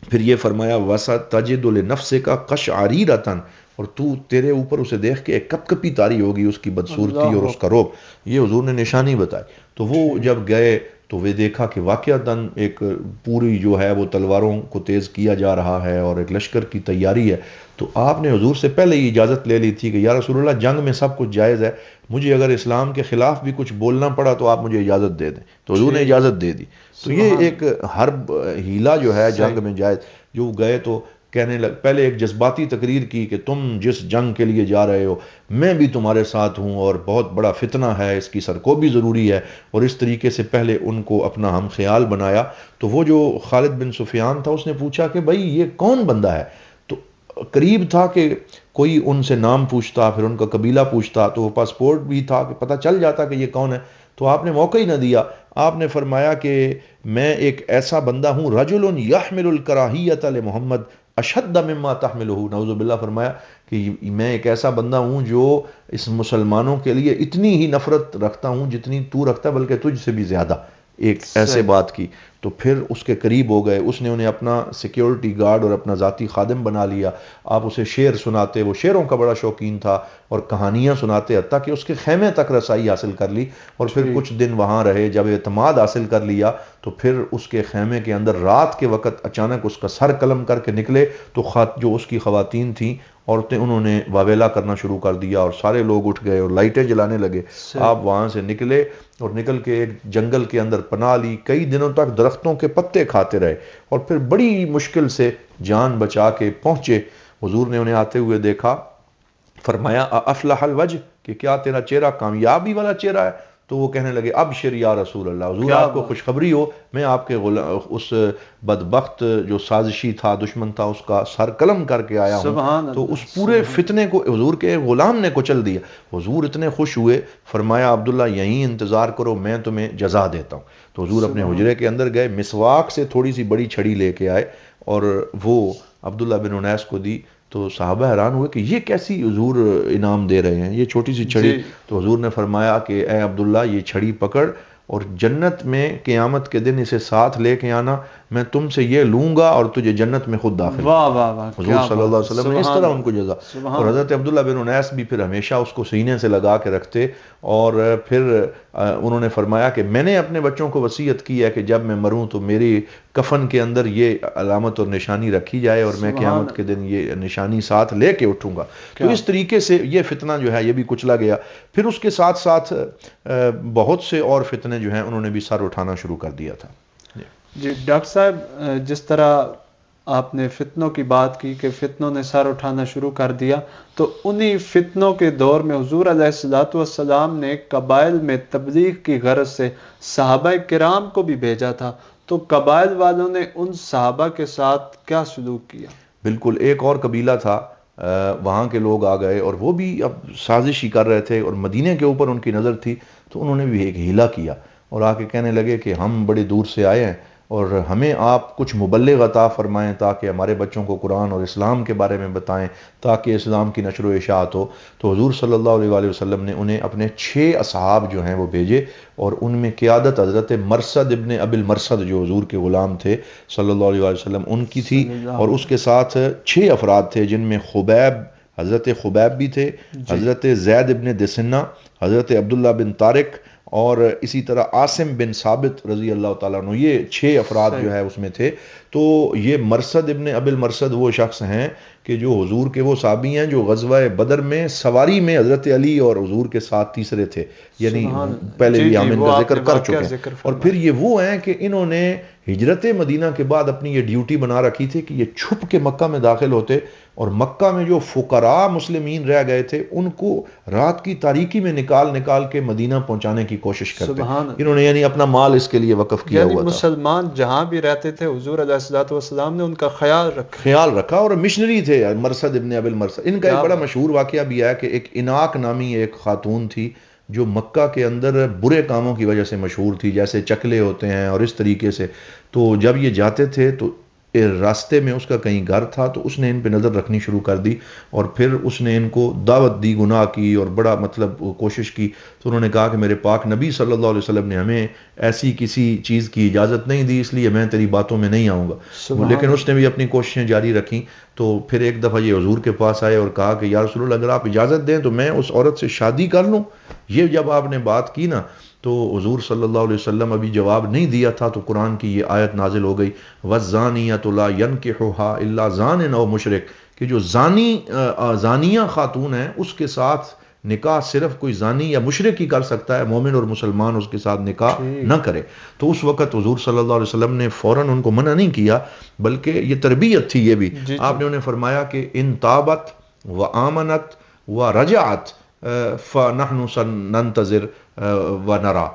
پھر یہ فرمایا وَسَتَجِدُ لِنَفْسِكَ قَشْعَرِيرَةً، اور تیرے اوپر اسے دیکھ کے ایک کپ کپی طاری ہوگی اس کی بدصورتی اور اس کا روب۔ یہ حضور نے نشانی بتائی۔ تو وہ جب گئے تو وہ دیکھا کہ واقعتاً ایک پوری جو ہے وہ تلواروں کو تیز کیا جا رہا ہے اور ایک لشکر کی تیاری ہے۔ تو آپ نے حضور سے پہلے ہی اجازت لے لی تھی کہ یا رسول اللہ جنگ میں سب کچھ جائز ہے، مجھے اگر اسلام کے خلاف بھی کچھ بولنا پڑا تو آپ مجھے اجازت دے دیں۔ تو حضور نے اجازت دے دی۔ تو یہ ایک حرب ہیلا جو ہے جنگ میں جائز۔ جو گئے تو کہنے لگ، پہلے ایک جذباتی تقریر کی کہ تم جس جنگ کے لیے جا رہے ہو میں بھی تمہارے ساتھ ہوں اور بہت بڑا فتنہ ہے، اس کی سرکوبی ضروری ہے، اور اس طریقے سے پہلے ان کو اپنا ہم خیال بنایا۔ تو وہ جو خالد بن سفیان تھا اس نے پوچھا کہ بھائی یہ کون بندہ ہے؟ تو قریب تھا کہ کوئی ان سے نام پوچھتا، پھر ان کا قبیلہ پوچھتا، تو وہ پاسپورٹ بھی تھا کہ پتہ چل جاتا کہ یہ کون ہے۔ تو آپ نے موقع ہی نہ دیا، آپ نے فرمایا کہ میں ایک ایسا بندہ ہوں رجل یحمل الکراہیۃ لمحمد اشد مما تحملہ، نعوذ باللہ، فرمایا کہ میں ایک ایسا بندہ ہوں جو اس مسلمانوں کے لیے اتنی ہی نفرت رکھتا ہوں جتنی تو رکھتا ہے، بلکہ تجھ سے بھی زیادہ، ایک ایسے بات کی۔ تو پھر اس کے قریب ہو گئے، اس نے انہیں اپنا سیکیورٹی گارڈ اور اپنا ذاتی خادم بنا لیا۔ آپ اسے شعر سناتے، وہ شعروں کا بڑا شوقین تھا، اور کہانیاں سناتے، حتیٰ کہ اس کے خیمے تک رسائی حاصل کر لی، اور پھر کچھ دن وہاں رہے۔ جب اعتماد حاصل کر لیا تو پھر اس کے خیمے کے اندر رات کے وقت اچانک اس کا سر قلم کر کے نکلے، تو جو اس کی خواتین تھیں عورتیں، انہوں نے واویلا کرنا شروع کر دیا اور سارے لوگ اٹھ گئے اور لائٹیں جلانے لگے۔ آپ وہاں سے نکلے اور نکل کے ایک جنگل کے اندر پناہ لی، کئی دنوں تک درختوں کے پتے کھاتے رہے، اور پھر بڑی مشکل سے جان بچا کے پہنچے۔ حضور نے انہیں آتے ہوئے دیکھا، فرمایا افلح الوجہ، کہ کیا تیرا چہرہ کامیابی والا چہرہ ہے؟ تو وہ کہنے لگے ابشر یا رسول اللہ، حضور آپ کو خوشخبری ہو، میں آپ کے اس بدبخت جو سازشی تھا، دشمن تھا، اس کا سر قلم کر کے آیا ہوں۔ تو اس پورے فتنے کو حضور کے غلام نے کچل دیا۔ حضور اتنے خوش ہوئے، فرمایا عبداللہ یہیں انتظار کرو، میں تمہیں جزا دیتا ہوں۔ تو حضور اپنے حجرے کے اندر گئے، مسواک سے تھوڑی سی بڑی چھڑی لے کے آئے اور وہ عبداللہ بن انیس کو دی۔ تو صحابہ حیران ہوئے کہ یہ کیسی حضور انعام دے رہے ہیں، یہ چھوٹی سی چھڑی؟ تو حضور نے فرمایا کہ اے عبداللہ یہ چھڑی پکڑ اور جنت میں قیامت کے دن اسے ساتھ لے کے آنا، میں تم سے یہ لوں گا اور تجھے جنت میں خود داخل۔ حضور صلی اللہ علیہ وسلم نے اس طرح ان کو جزا۔ اور حضرت عبداللہ بن انیس بھی پھر ہمیشہ اس کو سینے سے لگا کے رکھتے، اور پھر انہوں نے فرمایا کہ میں نے اپنے بچوں کو وصیت کی ہے کہ جب میں مروں تو میری کفن کے اندر یہ علامت اور نشانی رکھی جائے، اور میں قیامت کے دن یہ نشانی ساتھ لے کے اٹھوں گا۔ تو اس طریقے سے یہ فتنہ جو ہے یہ بھی کچلا گیا۔ پھر اس کے ساتھ ساتھ بہت سے اور فتنے جو ہیں انہوں نے بھی سر اٹھانا شروع کر دیا تھا۔ جی ڈاکٹر صاحب، جس طرح آپ نے فتنوں کی بات کی کہ فتنوں نے سر اٹھانا شروع کر دیا، تو انہی فتنوں کے دور میں حضور علیہ الصلوۃ والسلام نے قبائل میں تبلیغ کی غرض سے صحابہ کرام کو بھی بھیجا تھا، تو قبائل والوں نے ان صحابہ کے ساتھ کیا سلوک کیا؟ بالکل، ایک اور قبیلہ تھا، وہاں کے لوگ آ گئے اور وہ بھی اب سازش ہی کر رہے تھے، اور مدینے کے اوپر ان کی نظر تھی، تو انہوں نے بھی ایک ہیلا کیا اور آ کے کہنے لگے کہ ہم بڑے دور سے آئے ہیں اور ہمیں آپ کچھ مبلغ عطا فرمائیں تاکہ ہمارے بچوں کو قرآن اور اسلام کے بارے میں بتائیں، تاکہ اسلام کی نشر و اشاعت ہو۔ تو حضور صلی اللہ علیہ وآلہ وسلم نے انہیں اپنے 6 اصحاب جو ہیں وہ بھیجے، اور ان میں قیادت حضرت مرثد ابن ابی المرثد جو حضور کے غلام تھے صلی اللہ علیہ وآلہ وسلم ان کی تھی، اور اس کے ساتھ 6 افراد تھے جن میں خبیب، حضرت خبیب بھی تھے، حضرت زید ابن دسنہ، حضرت عبداللہ بن طارق، اور اسی طرح عاصم بن ثابت رضی اللہ تعالیٰ عنہ، یہ 6 افراد جو ہے اس میں تھے۔ تو یہ مرثد ابن ابی المرثد وہ شخص ہیں کہ جو حضور کے وہ صحابی ہیں جو غزوہ بدر میں سواری میں حضرت علی اور حضور کے ساتھ تیسرے تھے، یعنی پہلے بھی ہم ان کا ذکر کر چکے ہیں۔ اور پھر یہ وہ ہیں کہ انہوں نے ہجرت مدینہ کے بعد اپنی یہ ڈیوٹی بنا رکھی تھی کہ یہ چھپ کے مکہ میں داخل ہوتے اور مکہ میں جو فقراء مسلمین رہ گئے تھے ان کو رات کی تاریکی میں نکال کے مدینہ پہنچانے کی کوشش کرتے. انہوں نے یعنی اپنا مال اس کے لیے وقف کیا ہوا تھا. مسلمان جہاں بھی رہتے تھے حضور علیہ الصلوۃ والسلام نے ان کا خیال رکھا اور مشنری تھے. مرثد ابن ابی المرثد, ان کا ایک بڑا مشہور واقعہ بھی ہے کہ ایک اناق نامی ایک خاتون تھی جو مکہ کے اندر برے کاموں کی وجہ سے مشہور تھی, جیسے چکلے ہوتے ہیں اور اس طریقے سے. تو جب یہ جاتے تھے تو راستے میں اس کا کہیں گھر تھا تو اس نے ان پہ نظر رکھنی شروع کر دی اور پھر اس نے ان کو دعوت دی, گناہ کی اور بڑا کوشش کی. تو انہوں نے کہا کہ میرے پاک نبی صلی اللہ علیہ وسلم نے ہمیں ایسی کسی چیز کی اجازت نہیں دی, اس لیے میں تیری باتوں میں نہیں آؤں گا. لیکن اس نے بھی اپنی کوششیں جاری رکھیں. تو پھر ایک دفعہ یہ حضور کے پاس آئے اور کہا کہ یا رسول اللہ اگر آپ اجازت دیں تو میں اس عورت سے شادی کر لوں. یہ جب آپ نے بات کی نا تو حضور صلی اللہ علیہ وسلم ابھی جواب نہیں دیا تھا تو قرآن کی یہ آیت نازل ہو گئی وَالزَّانِيَةُ لَا يَنْكِحُهَا إِلَّا زَانٍ أَوْ مُشْرِكٌ, کہ جو زانیہ خاتون ہے اس کے ساتھ نکاح صرف کوئی زانی یا مشرک ہی کر سکتا ہے, مومن اور مسلمان اس کے ساتھ نکاح نہ کرے. تو اس وقت حضور صلی اللہ علیہ وسلم نے فوراً ان کو منع نہیں کیا, بلکہ یہ تربیت تھی یہ بھی. آپ نے انہیں فرمایا کہ ان تابت و آمنت و رجعت فنحن سننتظر ونرا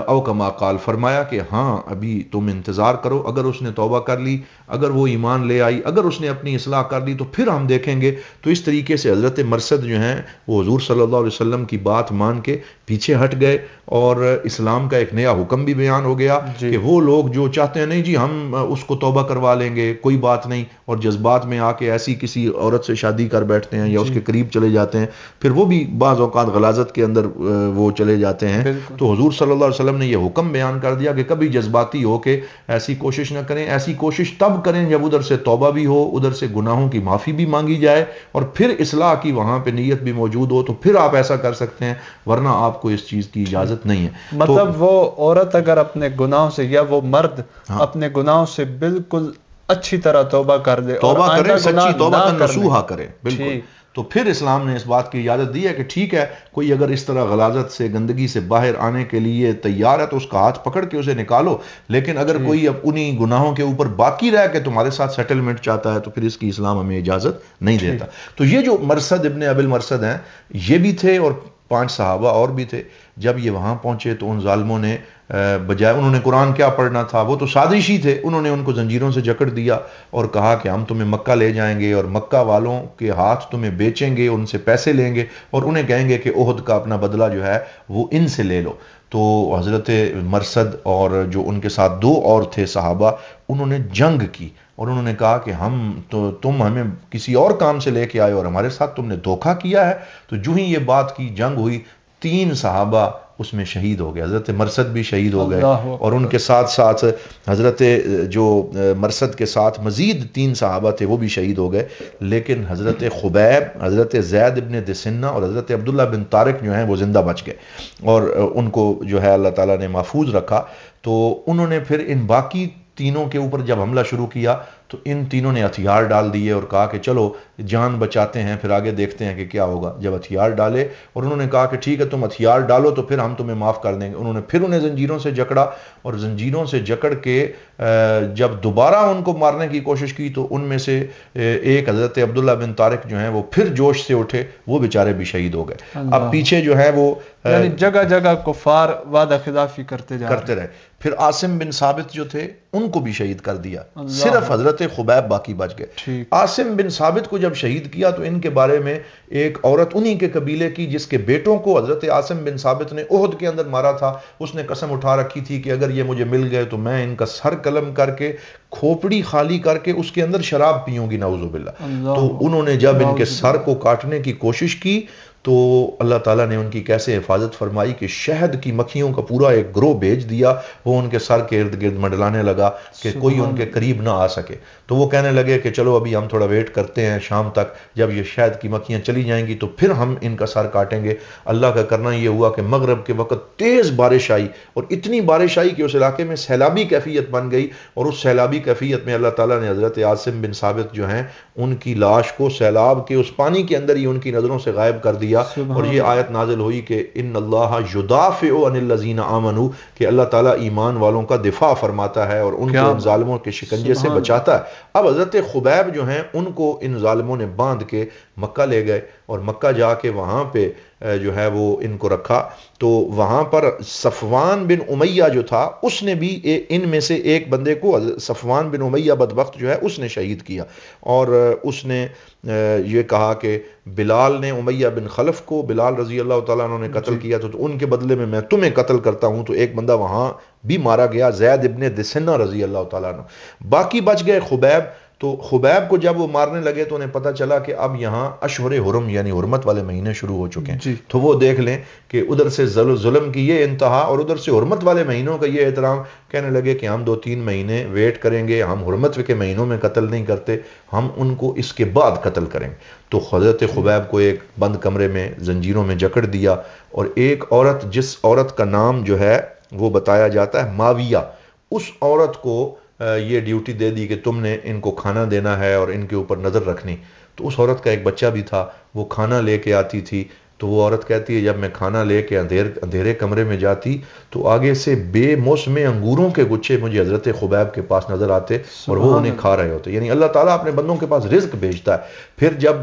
او کما قال, فرمایا کہ ہاں ابھی تم انتظار کرو, اگر اس نے توبہ کر لی, اگر وہ ایمان لے آئی, اگر اس نے اپنی اصلاح کر لی تو پھر ہم دیکھیں گے. تو اس طریقے سے حضرت مرثد جو ہیں وہ حضور صلی اللہ علیہ وسلم کی بات مان کے پیچھے ہٹ گئے اور اسلام کا ایک نیا حکم بھی بیان ہو گیا کہ وہ لوگ جو چاہتے ہیں نہیں جی ہم اس کو توبہ کروا لیں گے کوئی بات نہیں, اور جذبات میں آ کے ایسی کسی عورت سے شادی کر بیٹھتے ہیں یا اس کے قریب چلے جاتے ہیں, پھر وہ بھی بعض اوقات غلاظت کے اندر وہ چلے جاتے ہیں. تو حضور صلی اللہ علیہ وسلم نے یہ حکم بیان کر دیا کہ کبھی جذباتی ہو کے ایسی کوشش نہ کریں. ایسی کوشش تب کریں جب ادھر سے توبہ بھی ہو, ادھر سے گناہوں کی معافی بھی مانگی جائے اور پھر اصلاح کی وہاں پہ نیت بھی موجود ہو, تو پھر آپ ایسا کر سکتے ہیں, ورنہ آپ کو اس چیز کی اجازت نہیں ہے. مطلب وہ عورت اگر اپنے گناہوں سے یا وہ مرد اپنے گناہوں سے بالکل اچھی طرح توبہ کر دے, توبہ کرے, سچی توبہ کا نصوحہ کرے, بالکل, تو پھر اسلام نے اس بات کی اجازت دی ہے کہ ٹھیک ہے کوئی اگر اس طرح غلاظت سے گندگی سے باہر آنے کے لیے تیار ہے تو اس کا ہاتھ پکڑ کے اسے نکالو, لیکن اگر کوئی اب انہی گناہوں کے اوپر باقی رہ کے تمہارے ساتھ سیٹلمنٹ چاہتا ہے تو پھر اس کی اسلام ہمیں اجازت نہیں دیتا. تو یہ جو مرثد ابن ابی المرثد ہیں یہ بھی تھے اور 5 صحابہ اور بھی تھے. جب یہ وہاں پہنچے تو ان ظالموں نے بجائے, انہوں نے قرآن کیا پڑھنا تھا, وہ تو سازشی تھے, انہوں نے ان کو زنجیروں سے جکڑ دیا اور کہا کہ ہم تمہیں مکہ لے جائیں گے اور مکہ والوں کے ہاتھ تمہیں بیچیں گے, ان سے پیسے لیں گے اور انہیں کہیں گے کہ احد کا اپنا بدلہ جو ہے وہ ان سے لے لو. تو حضرت مرثد اور جو ان کے ساتھ 2 اور تھے صحابہ, انہوں نے جنگ کی اور انہوں نے کہا کہ تم ہمیں کسی اور کام سے لے کے آئے اور ہمارے ساتھ تم نے دھوکہ کیا ہے. تو جو ہی یہ بات کی, جنگ ہوئی, 3 صحابہ اس میں شہید ہو گئے. حضرت مرثد بھی شہید ہو گئے اور ان کے ساتھ ساتھ حضرت جو مرثد کے ساتھ مزید 3 صحابہ تھے وہ بھی شہید ہو گئے. لیکن حضرت خبیب, حضرت زید ابن دسنہ اور حضرت عبداللہ بن طارق جو ہیں وہ زندہ بچ گئے اور ان کو جو ہے اللہ تعالیٰ نے محفوظ رکھا. تو انہوں نے پھر ان باقی تینوں کے اوپر جب حملہ شروع کیا تو ان تینوں نے ہتھیار ڈال دیے اور کہا کہ چلو جان بچاتے ہیں, پھر آگے دیکھتے ہیں کہ کیا ہوگا. جب ہتھیار ڈالے اور انہوں نے کہا کہ ٹھیک ہے تم ہتھیار ڈالو تو پھر ہم تمہیں معاف کر دیں گے, انہوں نے پھر انہیں زنجیروں سے جکڑا اور زنجیروں سے جکڑ کے جب دوبارہ ان کو مارنے کی کوشش کی تو ان میں سے ایک حضرت عبداللہ بن طارق جو ہیں وہ پھر جوش سے اٹھے, وہ بیچارے بھی شہید ہو گئے. اب پیچھے جو ہے وہ یعنی جگہ جگہ کفار وعدہ خلافی کرتے رہے. پھر عاصم بن ثابت جو تھے ان کو بھی شہید کر دیا, صرف حضرت خبیب باقی بچ گئے. عاصم بن ثابت کو جب شہید کیا تو ان کے بارے میں ایک عورت انہی کے قبیلے کی جس کے بیٹوں کو حضرت عاصم بن ثابت نے احد کے اندر مارا تھا, اس نے قسم اٹھا رکھی تھی کہ اگر یہ مجھے مل گئے تو میں ان کا سر قلم کر کے کھوپڑی خالی کر کے اس کے اندر شراب پیوں گی, نعوذ باللہ. تو انہوں نے جب ان کے سر کو کاٹنے کی کوشش کی تو اللہ تعالیٰ نے ان کی کیسے حفاظت فرمائی کہ شہد کی مکھیوں کا پورا ایک گروہ بھیج دیا, وہ ان کے سر کے ارد گرد منڈلانے لگا کہ کوئی ان کے قریب نہ آ سکے. تو وہ کہنے لگے کہ چلو ابھی ہم تھوڑا ویٹ کرتے ہیں, شام تک جب یہ شہد کی مکھیاں چلی جائیں گی تو پھر ہم ان کا سر کاٹیں گے. اللہ کا کرنا یہ ہوا کہ مغرب کے وقت تیز بارش آئی اور اتنی بارش آئی کہ اس علاقے میں سیلابی کیفیت بن گئی, اور اس سیلابی کیفیت میں اللہ تعالیٰ نے حضرت عاصم بن ثابت جو ہیں ان کی لاش کو سیلاب کے اس پانی کے اندر ہی ان کی نظروں سے غائب کر دیا. دیا، اور یہ آیت نازل ہوئی کہ ان اللہ یدافع عن الذین آمنوا، کہ اللہ تعالیٰ ایمان والوں کا دفاع فرماتا ہے اور ان کو ان ظالموں کے شکنجے سے بچاتا ہے۔ اب حضرت خبیب جو ہیں ان کو ان ظالموں نے باندھ کے مکہ لے گئے، اور مکہ جا کے وہاں پہ جو ہے وہ ان کو رکھا، تو وہاں پر صفوان بن امیہ جو تھا اس نے بھی ان میں سے ایک بندے کو، صفوان بن امیہ بدبخت جو ہے اس نے شہید کیا، اور اس نے یہ کہا کہ بلال نے امیہ بن خلف کو، بلال رضی اللہ تعالیٰ عنہ نے قتل کیا، تو ان کے بدلے میں میں تمہیں قتل کرتا ہوں، تو ایک بندہ وہاں بھی مارا گیا، زید ابن دسنہ رضی اللہ تعالیٰ عنہ، باقی بچ گئے خبیب۔ تو خبیب کو جب وہ مارنے لگے تو انہیں پتہ چلا کہ اب یہاں اشہر حرم یعنی حرمت والے مہینے شروع ہو چکے ہیں، تو وہ دیکھ لیں کہ ادھر سے ظلم کی یہ انتہا اور ادھر سے حرمت والے مہینوں کا یہ احترام، کہنے لگے کہ ہم 2-3 مہینے ویٹ کریں گے، ہم حرمت کے مہینوں میں قتل نہیں کرتے، ہم ان کو اس کے بعد قتل کریں گے۔ تو حضرت خبیب کو ایک بند کمرے میں زنجیروں میں جکڑ دیا، اور ایک عورت، جس عورت کا نام جو ہے وہ بتایا جاتا ہے ماویہ، اس عورت کو یہ ڈیوٹی دے دی کہ تم نے ان کو کھانا دینا ہے اور ان کے اوپر نظر رکھنی۔ تو اس عورت کا ایک بچہ بھی تھا، وہ کھانا لے کے آتی تھی، تو وہ عورت کہتی ہے جب میں کھانا لے کے اندھیرے کمرے میں جاتی تو آگے سے بے موسم انگوروں کے گچھے مجھے حضرت خبیب کے پاس نظر آتے اور وہ انہیں کھا رہے ہوتے۔ یعنی اللہ تعالیٰ اپنے بندوں کے پاس رزق بھیجتا ہے۔ پھر جب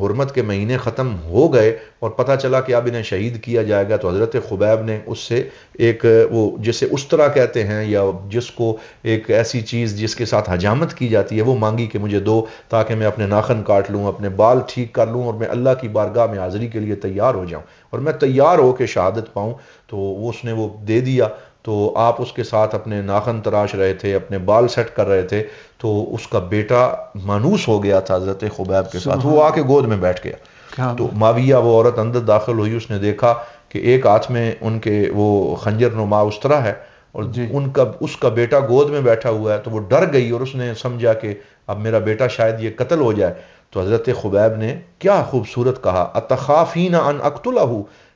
حرمت کے مہینے ختم ہو گئے اور پتہ چلا کہ اب انہیں شہید کیا جائے گا، تو حضرت خبیب نے اس سے ایک وہ جسے استرا کہتے ہیں، یا جس کو ایک ایسی چیز جس کے ساتھ حجامت کی جاتی ہے، وہ مانگی کہ مجھے دو تاکہ میں اپنے ناخن کاٹ لوں، اپنے بال ٹھیک کر لوں اور میں اللہ کی بارگاہ میں حاضری کے لیے تیار ہو جاؤں اور میں تیار ہو کے شہادت پاؤں۔ تو اس نے وہ دے دیا، تو آپ اس کے ساتھ اپنے ناخن تراش رہے تھے، اپنے بال سیٹ کر رہے تھے، تو اس کا بیٹا مانوس ہو گیا تھا حضرت خبیب کے ساتھ، وہ آ کے گود میں بیٹھ گیا۔ تو ماویہ وہ عورت اندر داخل ہوئی، اس نے دیکھا کہ ایک ہاتھ میں ان کے وہ خنجر نما استرا ہے اور اس کا بیٹا گود میں بیٹھا ہوا ہے، تو وہ ڈر گئی اور اس نے سمجھا کہ اب میرا بیٹا شاید یہ قتل ہو جائے۔ تو حضرت خبیب نے کیا خوبصورت کہا، اتخافین ان اقتلہ،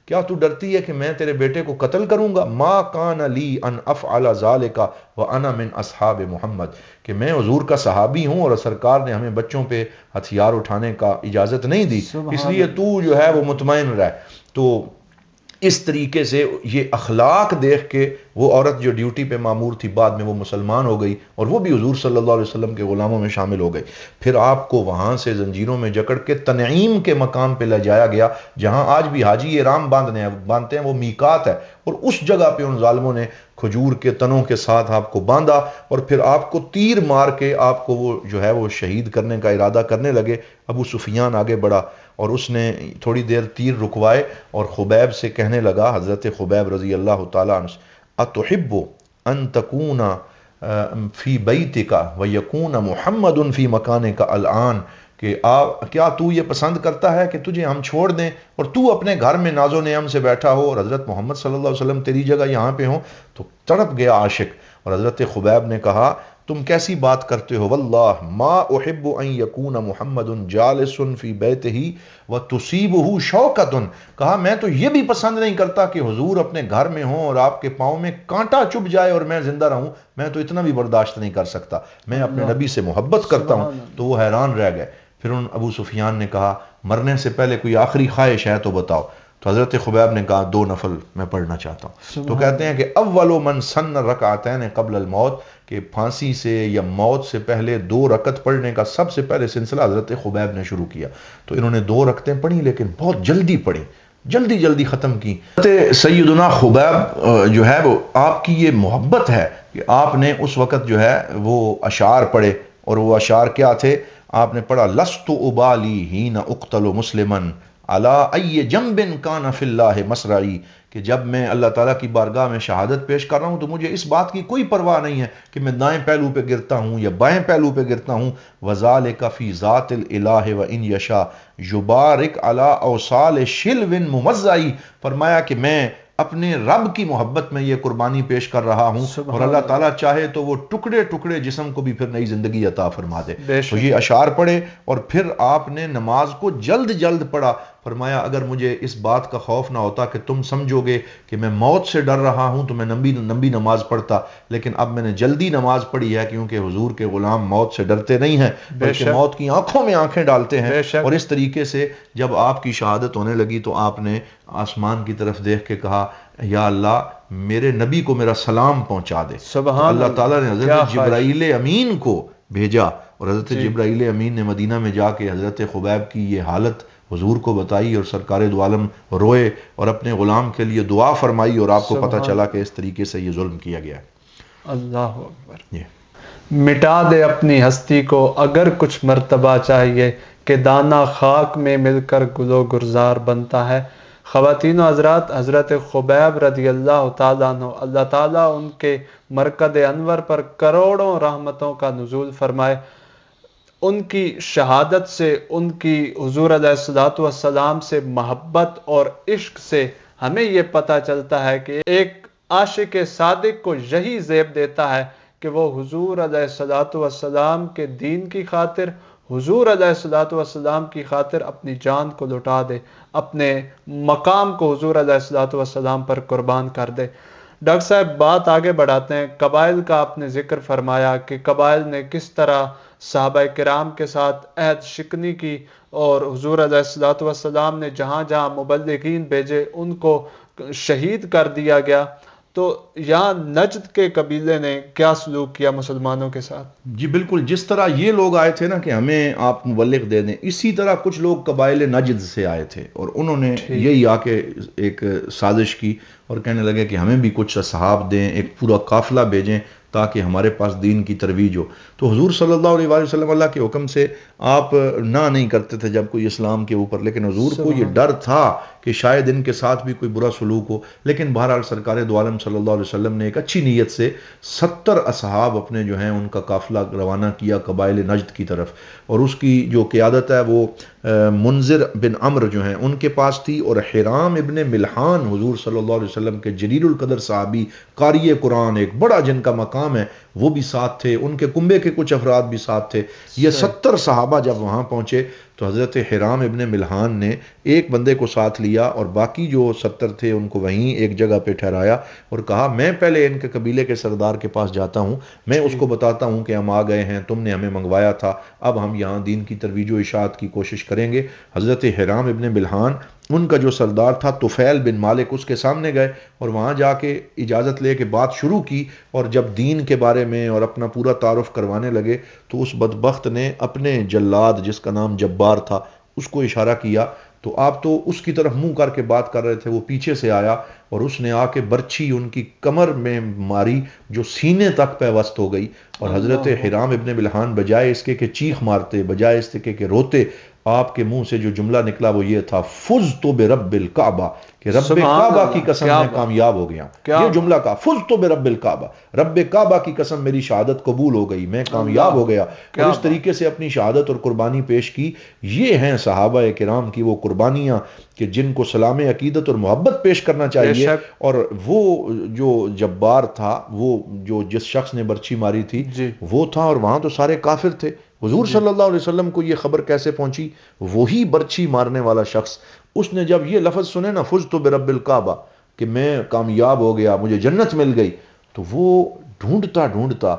کیا تو ڈرتی ہے کہ میں تیرے بیٹے کو قتل کروں گا؟ ما کان لی ان افعل ذالک وانا من اصحاب محمد، کہ میں حضور کا صحابی ہوں اور سرکار نے ہمیں بچوں پہ ہتھیار اٹھانے کا اجازت نہیں دی، اس لیے تو جو ہے وہ مطمئن رہ۔ تو اس طریقے سے یہ اخلاق دیکھ کے وہ عورت جو ڈیوٹی پہ مامور تھی بعد میں وہ مسلمان ہو گئی اور وہ بھی حضور صلی اللہ علیہ وسلم کے غلاموں میں شامل ہو گئی۔ پھر آپ کو وہاں سے زنجیروں میں جکڑ کے تنعیم کے مقام پہ لے جایا گیا، جہاں آج بھی حاجی احرام باندھتے ہیں، وہ میقات ہے، اور اس جگہ پہ ان ظالموں نے کھجور کے تنوں کے ساتھ آپ کو باندھا اور پھر آپ کو تیر مار کے آپ کو وہ جو ہے وہ شہید کرنے کا ارادہ کرنے لگے۔ ابو سفیان آگے بڑھا اور اس نے تھوڑی دیر تیر رکوائے اور خبیب سے کہنے لگا، حضرت خبیب رضی اللہ تعالیٰ عنہ، اتحب ان تکون فی بیتک ویکون محمد فی مکانک الان، کہ کیا تو یہ پسند کرتا ہے کہ تجھے ہم چھوڑ دیں اور تو اپنے گھر میں ناز و نعم سے بیٹھا ہو اور حضرت محمد صلی اللہ علیہ وسلم تیری جگہ یہاں پہ ہوں؟ تو تڑپ گیا عاشق، اور حضرت خبیب نے کہا تم کیسی بات کرتے ہو، واللہ ما احب ان یکون محمد جالس فی بیتہ وتصیبہ شوکۃ، کہا میں تو یہ بھی پسند نہیں کرتا کہ حضور اپنے گھر میں ہوں اور آپ کے پاؤں میں کانٹا چبھ جائے اور میں زندہ رہوں، میں تو اتنا بھی برداشت نہیں کر سکتا، میں اپنے نبی سے محبت کرتا ہوں۔ تو وہ حیران رہ گئے۔ پھر ان ابو سفیان نے کہا مرنے سے پہلے کوئی آخری خواہش ہے تو بتاؤ۔ تو حضرت خبیب نے کہا 2 نفل میں پڑھنا چاہتا ہوں۔ تو کہتے ہیں کہ اول من سن رکعتین قبل الموت، کہ پھانسی سے یا موت سے پہلے 2 رکعت پڑھنے کا سب سے پہلے سلسلہ حضرت خبیب نے شروع کیا۔ تو انہوں نے 2 رکعتیں پڑھی لیکن بہت جلدی پڑھی، جلدی ختم کی۔ حضرت سیدنا خبیب جو ہے وہ آپ کی یہ محبت ہے کہ آپ نے اس وقت جو ہے وہ اشعار پڑھے، اور وہ اشعار کیا تھے؟ آپ نے پڑھا لست ابالی حین اقتل مسلما علی ای جنب کان فی اللہ مسرعی، کہ جب میں اللہ تعالیٰ کی بارگاہ میں شہادت پیش کر رہا ہوں تو مجھے اس بات کی کوئی پرواہ نہیں ہے کہ میں دائیں پہلو پہ گرتا ہوں یا بائیں پہلو پہ گرتا ہوں۔ وذالک فی ذات الالہ وان یشاء یبارک علی اوصال شلو ممزعی، فرمایا کہ میں اپنے رب کی محبت میں یہ قربانی پیش کر رہا ہوں، اور اللہ تعالیٰ چاہے تو وہ ٹکڑے ٹکڑے جسم کو بھی پھر نئی زندگی عطا فرما دے۔ تو یہ اشعار پڑھے، اور پھر آپ نے نماز کو جلد جلد پڑھا۔ فرمایا اگر مجھے اس بات کا خوف نہ ہوتا کہ تم سمجھو گے کہ میں موت سے ڈر رہا ہوں تو میں لمبی نماز پڑھتا، لیکن اب میں نے جلدی نماز پڑھی ہے کیونکہ حضور کے غلام موت سے ڈرتے نہیں ہیں بلکہ موت کی آنکھوں میں آنکھیں ڈالتے ہیں۔ اور اس طریقے سے جب آپ کی شہادت ہونے لگی تو آپ نے آسمان کی طرف دیکھ کے کہا یا اللہ میرے نبی کو میرا سلام پہنچا دے۔ اللہ تعالیٰ نے حضرت جبرائیل امین کو بھیجا، اور حضرت جبرائیل امین نے مدینہ میں جا کے حضرت خبیب کی یہ حالت حضور کو بتائی، اور سرکار دو عالم روئے اور اپنے غلام کے لیے دعا فرمائی، اور آپ کو پتہ چلا کہ اس طریقے سے یہ ظلم کیا گیا ہے۔ اللہ اکبر۔ مٹا دے اپنی ہستی کو اگر کچھ مرتبہ چاہیے کہ دانہ خاک میں مل کر گل و گلزار بنتا ہے۔ خواتین و حضرات، حضرت خبیب رضی اللہ تعالیٰ عنہ، اللہ تعالیٰ ان کے مرکز انور پر کروڑوں رحمتوں کا نزول فرمائے۔ ان کی شہادت سے، ان کی حضور علیہ الصلوۃ والسلام سے محبت اور عشق سے ہمیں یہ پتہ چلتا ہے کہ ایک عاشق صادق کو یہی زیب دیتا ہے کہ وہ حضور علیہ الصلوۃ والسلام کے دین کی خاطر، حضور علیہ الصلوۃ والسلام کی خاطر اپنی جان کو لٹا دے، اپنے مقام کو حضور علیہ الصلوۃ والسلام پر قربان کر دے۔ ڈاکٹر صاحب بات آگے بڑھاتے ہیں۔ قبائل کا آپ نے ذکر فرمایا کہ قبائل نے کس طرح صحابہ کرام کے ساتھ عہد شکنی کی، اور حضور علیہ الصلوۃ والسلام نے جہاں جہاں مبلغین بھیجے ان کو شہید کر دیا گیا۔ تو یہاں نجد کے قبیلے نے کیا سلوک کیا مسلمانوں کے ساتھ؟ جی بالکل، جس طرح یہ لوگ آئے تھے نا کہ ہمیں آپ مبلغ دے دیں، اسی طرح کچھ لوگ قبائل نجد سے آئے تھے، اور انہوں نے یہی آ کے ایک سازش کی اور کہنے لگے کہ ہمیں بھی کچھ اصحاب دیں، ایک پورا قافلہ بھیجیں تاکہ ہمارے پاس دین کی ترویج ہو۔ تو حضور صلی اللہ علیہ وآلہ وسلم اللہ کے حکم سے آپ نہ نہیں کرتے تھے جب کوئی اسلام کے اوپر، لیکن حضور کو یہ ڈر تھا کہ شاید ان کے ساتھ بھی کوئی برا سلوک ہو۔ لیکن بہرحال سرکار دو عالم صلی اللہ علیہ وسلم نے ایک اچھی نیت سے 70 اصحاب اپنے جو ہیں ان کا قافلہ روانہ کیا قبائل نجد کی طرف، اور اس کی جو قیادت ہے وہ منذر بن عمرو جو ہیں ان کے پاس تھی، اور حرام ابن ملحان حضور صلی اللہ علیہ وسلم کے جلیل القدر صحابی قاری قرآن، ایک بڑا جن کا مقام ہے، وہ بھی ساتھ تھے، ان کے کنبے کے کچھ افراد بھی ساتھ تھے۔ یہ 70 صحابہ جب وہاں پہنچے تو حضرت حرام ابن ملحان نے ایک بندے کو ساتھ لیا اور باقی جو 70 تھے ان کو وہیں ایک جگہ پہ ٹھہرایا، اور کہا میں پہلے ان کے قبیلے کے سردار کے پاس جاتا ہوں، میں اس کو بتاتا ہوں کہ ہم آ گئے ہیں، تم نے ہمیں منگوایا تھا، اب ہم یہاں دین کی ترویج و اشاعت کی کوشش کریں گے۔ حضرت حرام ابن ملحان ان کا جو سردار تھا طفیل بن مالک، اس کے سامنے گئے اور وہاں جا کے اجازت لے کے بات شروع کی، اور جب دین کے بارے میں اور اپنا پورا تعارف کروانے لگے تو اس بدبخت نے اپنے جلاد جس کا نام جبار تھا اس کو اشارہ کیا، تو آپ تو اس کی طرف منہ کر کے بات کر رہے تھے، وہ پیچھے سے آیا اور اس نے آ کے برچھی ان کی کمر میں ماری جو سینے تک پیوست ہو گئی، اور حضرت حرام ابن ملحان بجائے اس کے کہ چیخ مارتے، بجائے اس کے کہ روتے، آپ کے منہ سے جو جملہ نکلا وہ یہ تھا فزت برب الکعبہ، کہ رب کعبہ کی قسم میں کامیاب ہو گیا۔ یہ جملہ کہا فزت برب الکعبہ، رب کعبہ کی قسم میری شہادت قبول ہو گئی، میں کامیاب ہو گیا، اور اس طریقے سے اپنی شہادت اور قربانی پیش کی۔ یہ ہیں صحابہ کرام کی وہ قربانیاں کہ جن کو سلام عقیدت اور محبت پیش کرنا چاہیے۔ اور وہ جو جبار تھا، وہ جو جس شخص نے برچھی ماری تھی وہ تھا، اور وہاں تو سارے کافر تھے۔ حضور صلی اللہ علیہ وسلم کو یہ خبر کیسے پہنچی؟ وہی برچھی مارنے والا شخص، اس نے جب یہ لفظ سنے نا فزت برب الکعبہ کہ میں کامیاب ہو گیا، مجھے جنت مل گئی، تو وہ ڈھونڈتا ڈھونڈتا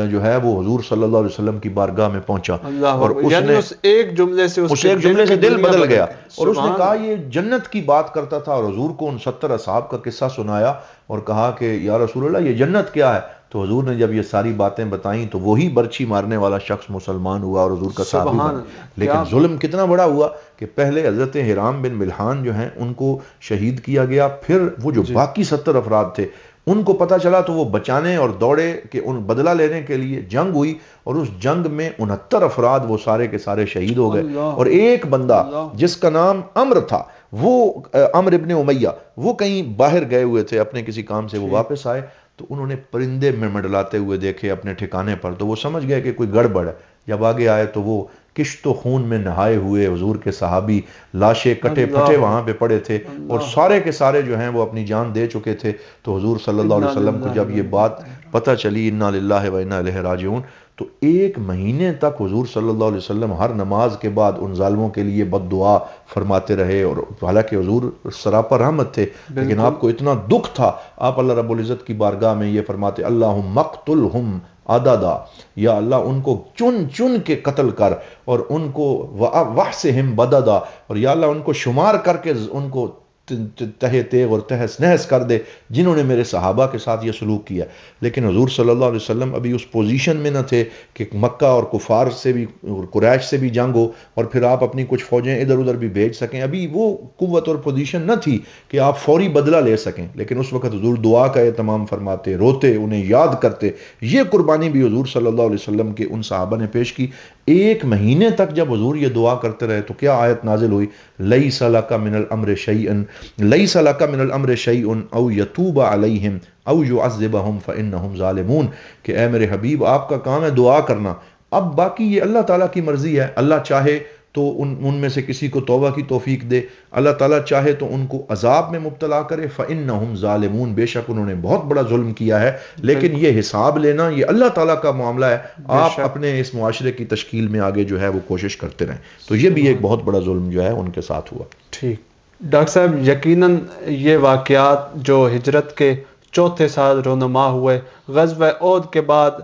جو ہے وہ حضور صلی اللہ علیہ وسلم کی بارگاہ میں پہنچا، اور اس ایک جملے سے دل بدل گیا، اور اس نے کہا یہ جنت کی بات کرتا تھا، اور حضور کو ان 70 اصحاب کا قصہ سنایا اور کہا کہ یا رسول اللہ یہ جنت کیا ہے؟ تو حضور نے جب یہ ساری باتیں بتائیں تو وہی برچھی مارنے والا شخص مسلمان ہوا اور حضور کا صحابی بنا۔ لیکن ظلم کتنا بڑا ہوا کہ پہلے حضرت حرام بن ملحان جو ہیں ان کو شہید کیا گیا، پھر وہ جو باقی 70 افراد تھے ان کو پتہ چلا تو وہ بچانے اور دوڑے کہ ان بدلہ لینے کے لیے جنگ ہوئی، اور اس جنگ میں 69 افراد وہ سارے کے سارے شہید ہو گئے، اور ایک بندہ جس کا نام عمر تھا، وہ عمر ابن امیہ، وہ کہیں باہر گئے ہوئے تھے اپنے کسی کام سے، وہ واپس آئے تو انہوں نے پرندے میں منڈلاتے ہوئے دیکھے اپنے ٹھکانے پر، تو وہ سمجھ گئے کہ کوئی گڑبڑ ہے۔ جب آگے آئے تو وہ کشت و خون میں نہائے ہوئے حضور کے صحابی لاشیں کٹے پھٹے وہاں پہ پڑے تھے اور سارے کے سارے جو ہیں وہ اپنی جان دے چکے تھے. تو حضور صلی اللہ علیہ وسلم کو جب یہ بات پتہ چلی انا للہ و انا الیہ راجعون، تو 1 مہینے تک حضور صلی اللہ علیہ وسلم ہر نماز کے بعد ان ظالموں کے لیے بد دعا فرماتے رہے. اور حالانکہ حضور سراپا رحمت تھے لیکن آپ کو اتنا دکھ تھا، آپ اللہ رب العزت کی بارگاہ میں یہ فرماتے اللہم اقتلہم عددا، یا اللہ ان کو چن چن کے قتل کر اور ان کو وحسہم بددا، اور یا اللہ ان کو شمار کر کے ان کو تہہ تیغ اور تہس نہس کر دے جنہوں نے میرے صحابہ کے ساتھ یہ سلوک کیا. لیکن حضور صلی اللہ علیہ وسلم ابھی اس پوزیشن میں نہ تھے کہ مکہ اور کفار سے بھی اور قریش سے بھی جنگ ہو اور پھر آپ اپنی کچھ فوجیں ادھر ادھر بھی بھیج سکیں. ابھی وہ قوت اور پوزیشن نہ تھی کہ آپ فوری بدلہ لے سکیں. لیکن اس وقت حضور دعا کا اہتمام فرماتے، روتے، انہیں یاد کرتے. یہ قربانی بھی حضور صلی اللہ علیہ وسلم کے ان صحابہ نے پیش کی. 1 مہینے تک جب حضور یہ دعا کرتے رہے تو کیا آیت نازل ہوئی؟ لیس لک من الامر شیئا لیس لک من الامر شیء او یتوب علیہم او یعذبہم فانہم ظالمون، کہ اے میرے حبیب آپ کا کام ہے دعا کرنا، اب باقی یہ اللہ تعالیٰ کی مرضی ہے. اللہ چاہے تو ان میں سے کسی کو توبہ کی توفیق دے، اللہ تعالیٰ چاہے تو ان کو عذاب میں مبتلا کرے. فَإِنَّهُمْ ظَالِمُونَ، بے شک انہوں نے بہت بڑا ظلم کیا ہے. لیکن یہ حساب لینا یہ اللہ تعالیٰ کا معاملہ ہے، آپ اپنے اس معاشرے کی تشکیل میں آگے جو ہے وہ کوشش کرتے رہیں. تو یہ بھی ایک بہت بڑا ظلم جو ہے ان کے ساتھ ہوا. ٹھیک ڈاکٹر صاحب، یقیناً یہ واقعات جو ہجرت کے 4تھے سال رونما ہوئے، غزوہ احد کے بعد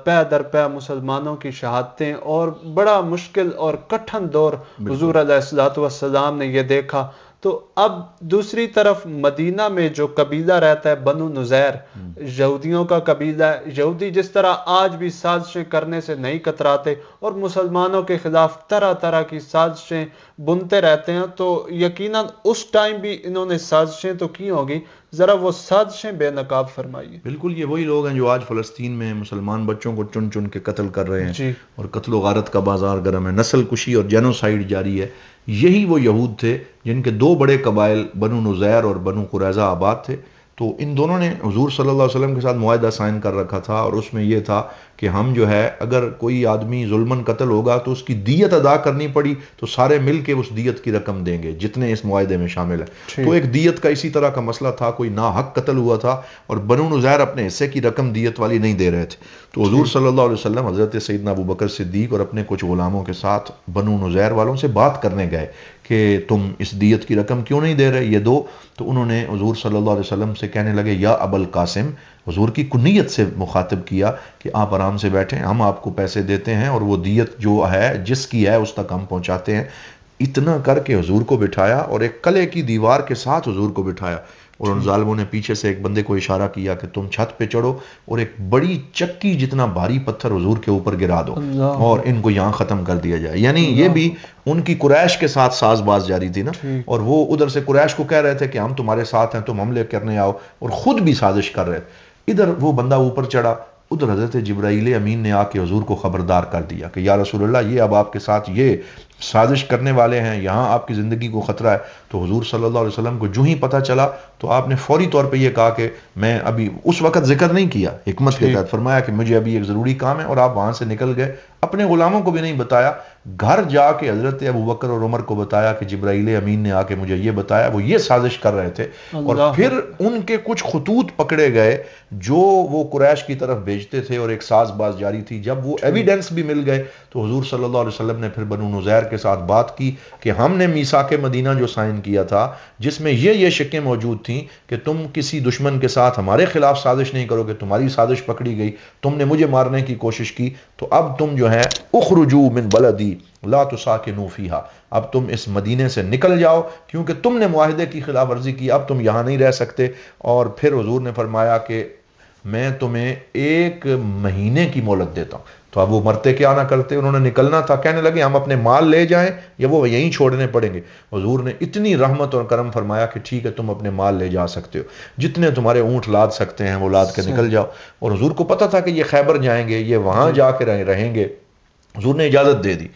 پے در پے مسلمانوں کی شہادتیں اور بڑا مشکل اور کٹھن دور حضور علیہ السلام نے یہ دیکھا. تو اب دوسری طرف مدینہ میں جو قبیلہ رہتا ہے بنو نذیر، یہودیوں کا قبیلہ ہے، یہودی جس طرح آج بھی سازشیں کرنے سے نہیں کتراتے اور مسلمانوں کے خلاف طرح طرح کی سازشیں بنتے رہتے ہیں، تو یقیناً اس ٹائم بھی انہوں نے سازشیں تو کی ہوگی. ذرا وہ سازشیں بے نقاب فرمائیے. بالکل، یہ وہی لوگ ہیں جو آج فلسطین میں مسلمان بچوں کو چن چن کے قتل کر رہے ہیں جی. اور قتل و غارت کا بازار گرم ہے، نسل کشی اور جینوسائیڈ جاری ہے. یہی وہ یہود تھے جن کے 2 بڑے قبائل بنو نذیر اور بنو قریظہ آباد تھے. تو ان دونوں نے حضور صلی اللہ علیہ وسلم کے ساتھ معاہدہ سائن کر رکھا تھا، اور اس میں یہ تھا کہ ہم جو ہے اگر کوئی آدمی ظلماً قتل ہوگا تو اس کی دیت ادا کرنی پڑی تو سارے مل کے اس دیت کی رقم دیں گے جتنے اس معاہدے میں شامل ہیں. تو ایک دیت کا اسی طرح کا مسئلہ تھا، کوئی ناحق قتل ہوا تھا اور بنو نذیر اپنے حصے کی رقم دیت والی نہیں دے رہے تھے. تو حضور صلی اللہ علیہ وسلم حضرت سیدنا ابو بکر صدیق اور اپنے کچھ غلاموں کے ساتھ بنو نذیر والوں سے بات کرنے گئے کہ تم اس دیت کی رقم کیوں نہیں دے رہے، یہ دو. تو انہوں نے حضور صلی اللہ علیہ وسلم سے کہنے لگے یا ابو القاسم، حضور کی کنیت سے مخاطب کیا کہ آپ آرام سے بیٹھیں، ہم آپ کو پیسے دیتے ہیں اور وہ دیت جو ہے جس کی ہے اس تک ہم پہنچاتے ہیں. اتنا کر کے حضور کو بٹھایا اور ایک کلے کی دیوار کے ساتھ حضور کو بٹھایا، اور ان ظالموں نے پیچھے سے ایک بندے کو اشارہ کیا کہ تم چھت پہ چڑھو اور ایک بڑی چکی جتنا بھاری پتھر حضور کے اوپر گرا دو اور ان کو یہاں ختم کر دیا جائے. یعنی یہ بھی ان کی قریش کے ساتھ ساز باز جاری تھی نا، اور وہ ادھر سے قریش کو کہہ رہے تھے کہ ہم تمہارے ساتھ ہیں، تم حملے کرنے آؤ، اور خود بھی سازش کر رہے تھے. ادھر وہ بندہ اوپر چڑھا، ادھر حضرت جبرائیل امین نے آ کے حضور کو خبردار کر دیا کہ یا رسول اللہ، یہ اب آپ کے ساتھ یہ سازش کرنے والے ہیں، یہاں آپ کی زندگی کو خطرہ ہے. تو حضور صلی اللہ علیہ وسلم کو جو ہی پتہ چلا تو آپ نے فوری طور پہ یہ کہا کہ میں ابھی اس وقت ذکر نہیں کیا، حکمت کے تحت فرمایا کہ مجھے ابھی ایک ضروری کام ہے، اور آپ وہاں سے نکل گئے. اپنے غلاموں کو بھی نہیں بتایا، گھر جا کے حضرت ابو بکر اور عمر کو بتایا کہ جبرائیل امین نے آ کے مجھے یہ بتایا، وہ یہ سازش کر رہے تھے. اور پھر ان کے کچھ خطوط پکڑے گئے جو وہ قریش کی طرف بھیجتے تھے اور ایک ساز باز جاری تھی. جب وہ ایویڈنس بھی مل گئے تو حضور صلی اللہ علیہ وسلم نے پھر بنو نذیر کے ساتھ بات کی کہ ہم نے میثاق مدینہ جو سائن کیا تھا جس میں یہ شکیں موجود تھیں کہ تم کسی دشمن کے ساتھ ہمارے خلاف سازش نہیں کرو گے، تمہاری سازش پکڑی گئی، تم نے مجھے مارنے کی کوشش کی، تو اب تم جو ہے اخرجوا من بلدی لا تساکنوا فیہا، اب تم اس مدینے سے نکل جاؤ کیونکہ تم نے معاہدے کی خلاف ورزی کی، اب تم یہاں نہیں رہ سکتے. اور پھر حضور نے فرمایا کہ میں تمہیں 1 مہینے کی مہلت دیتا ہوں. تو اب وہ مرتے کیا نہ کرتے، انہوں نے نکلنا تھا، کہنے لگے ہم اپنے مال لے جائیں یا وہ یہیں چھوڑنے پڑیں گے. حضور نے اتنی رحمت اور کرم فرمایا کہ ٹھیک ہے تم اپنے مال لے جا سکتے ہو، جتنے تمہارے اونٹ لاد سکتے ہیں وہ لاد کے نکل جاؤ. اور حضور کو پتہ تھا کہ یہ خیبر جائیں گے، یہ وہاں جا کے رہیں گے، حضور نے اجازت دے دی.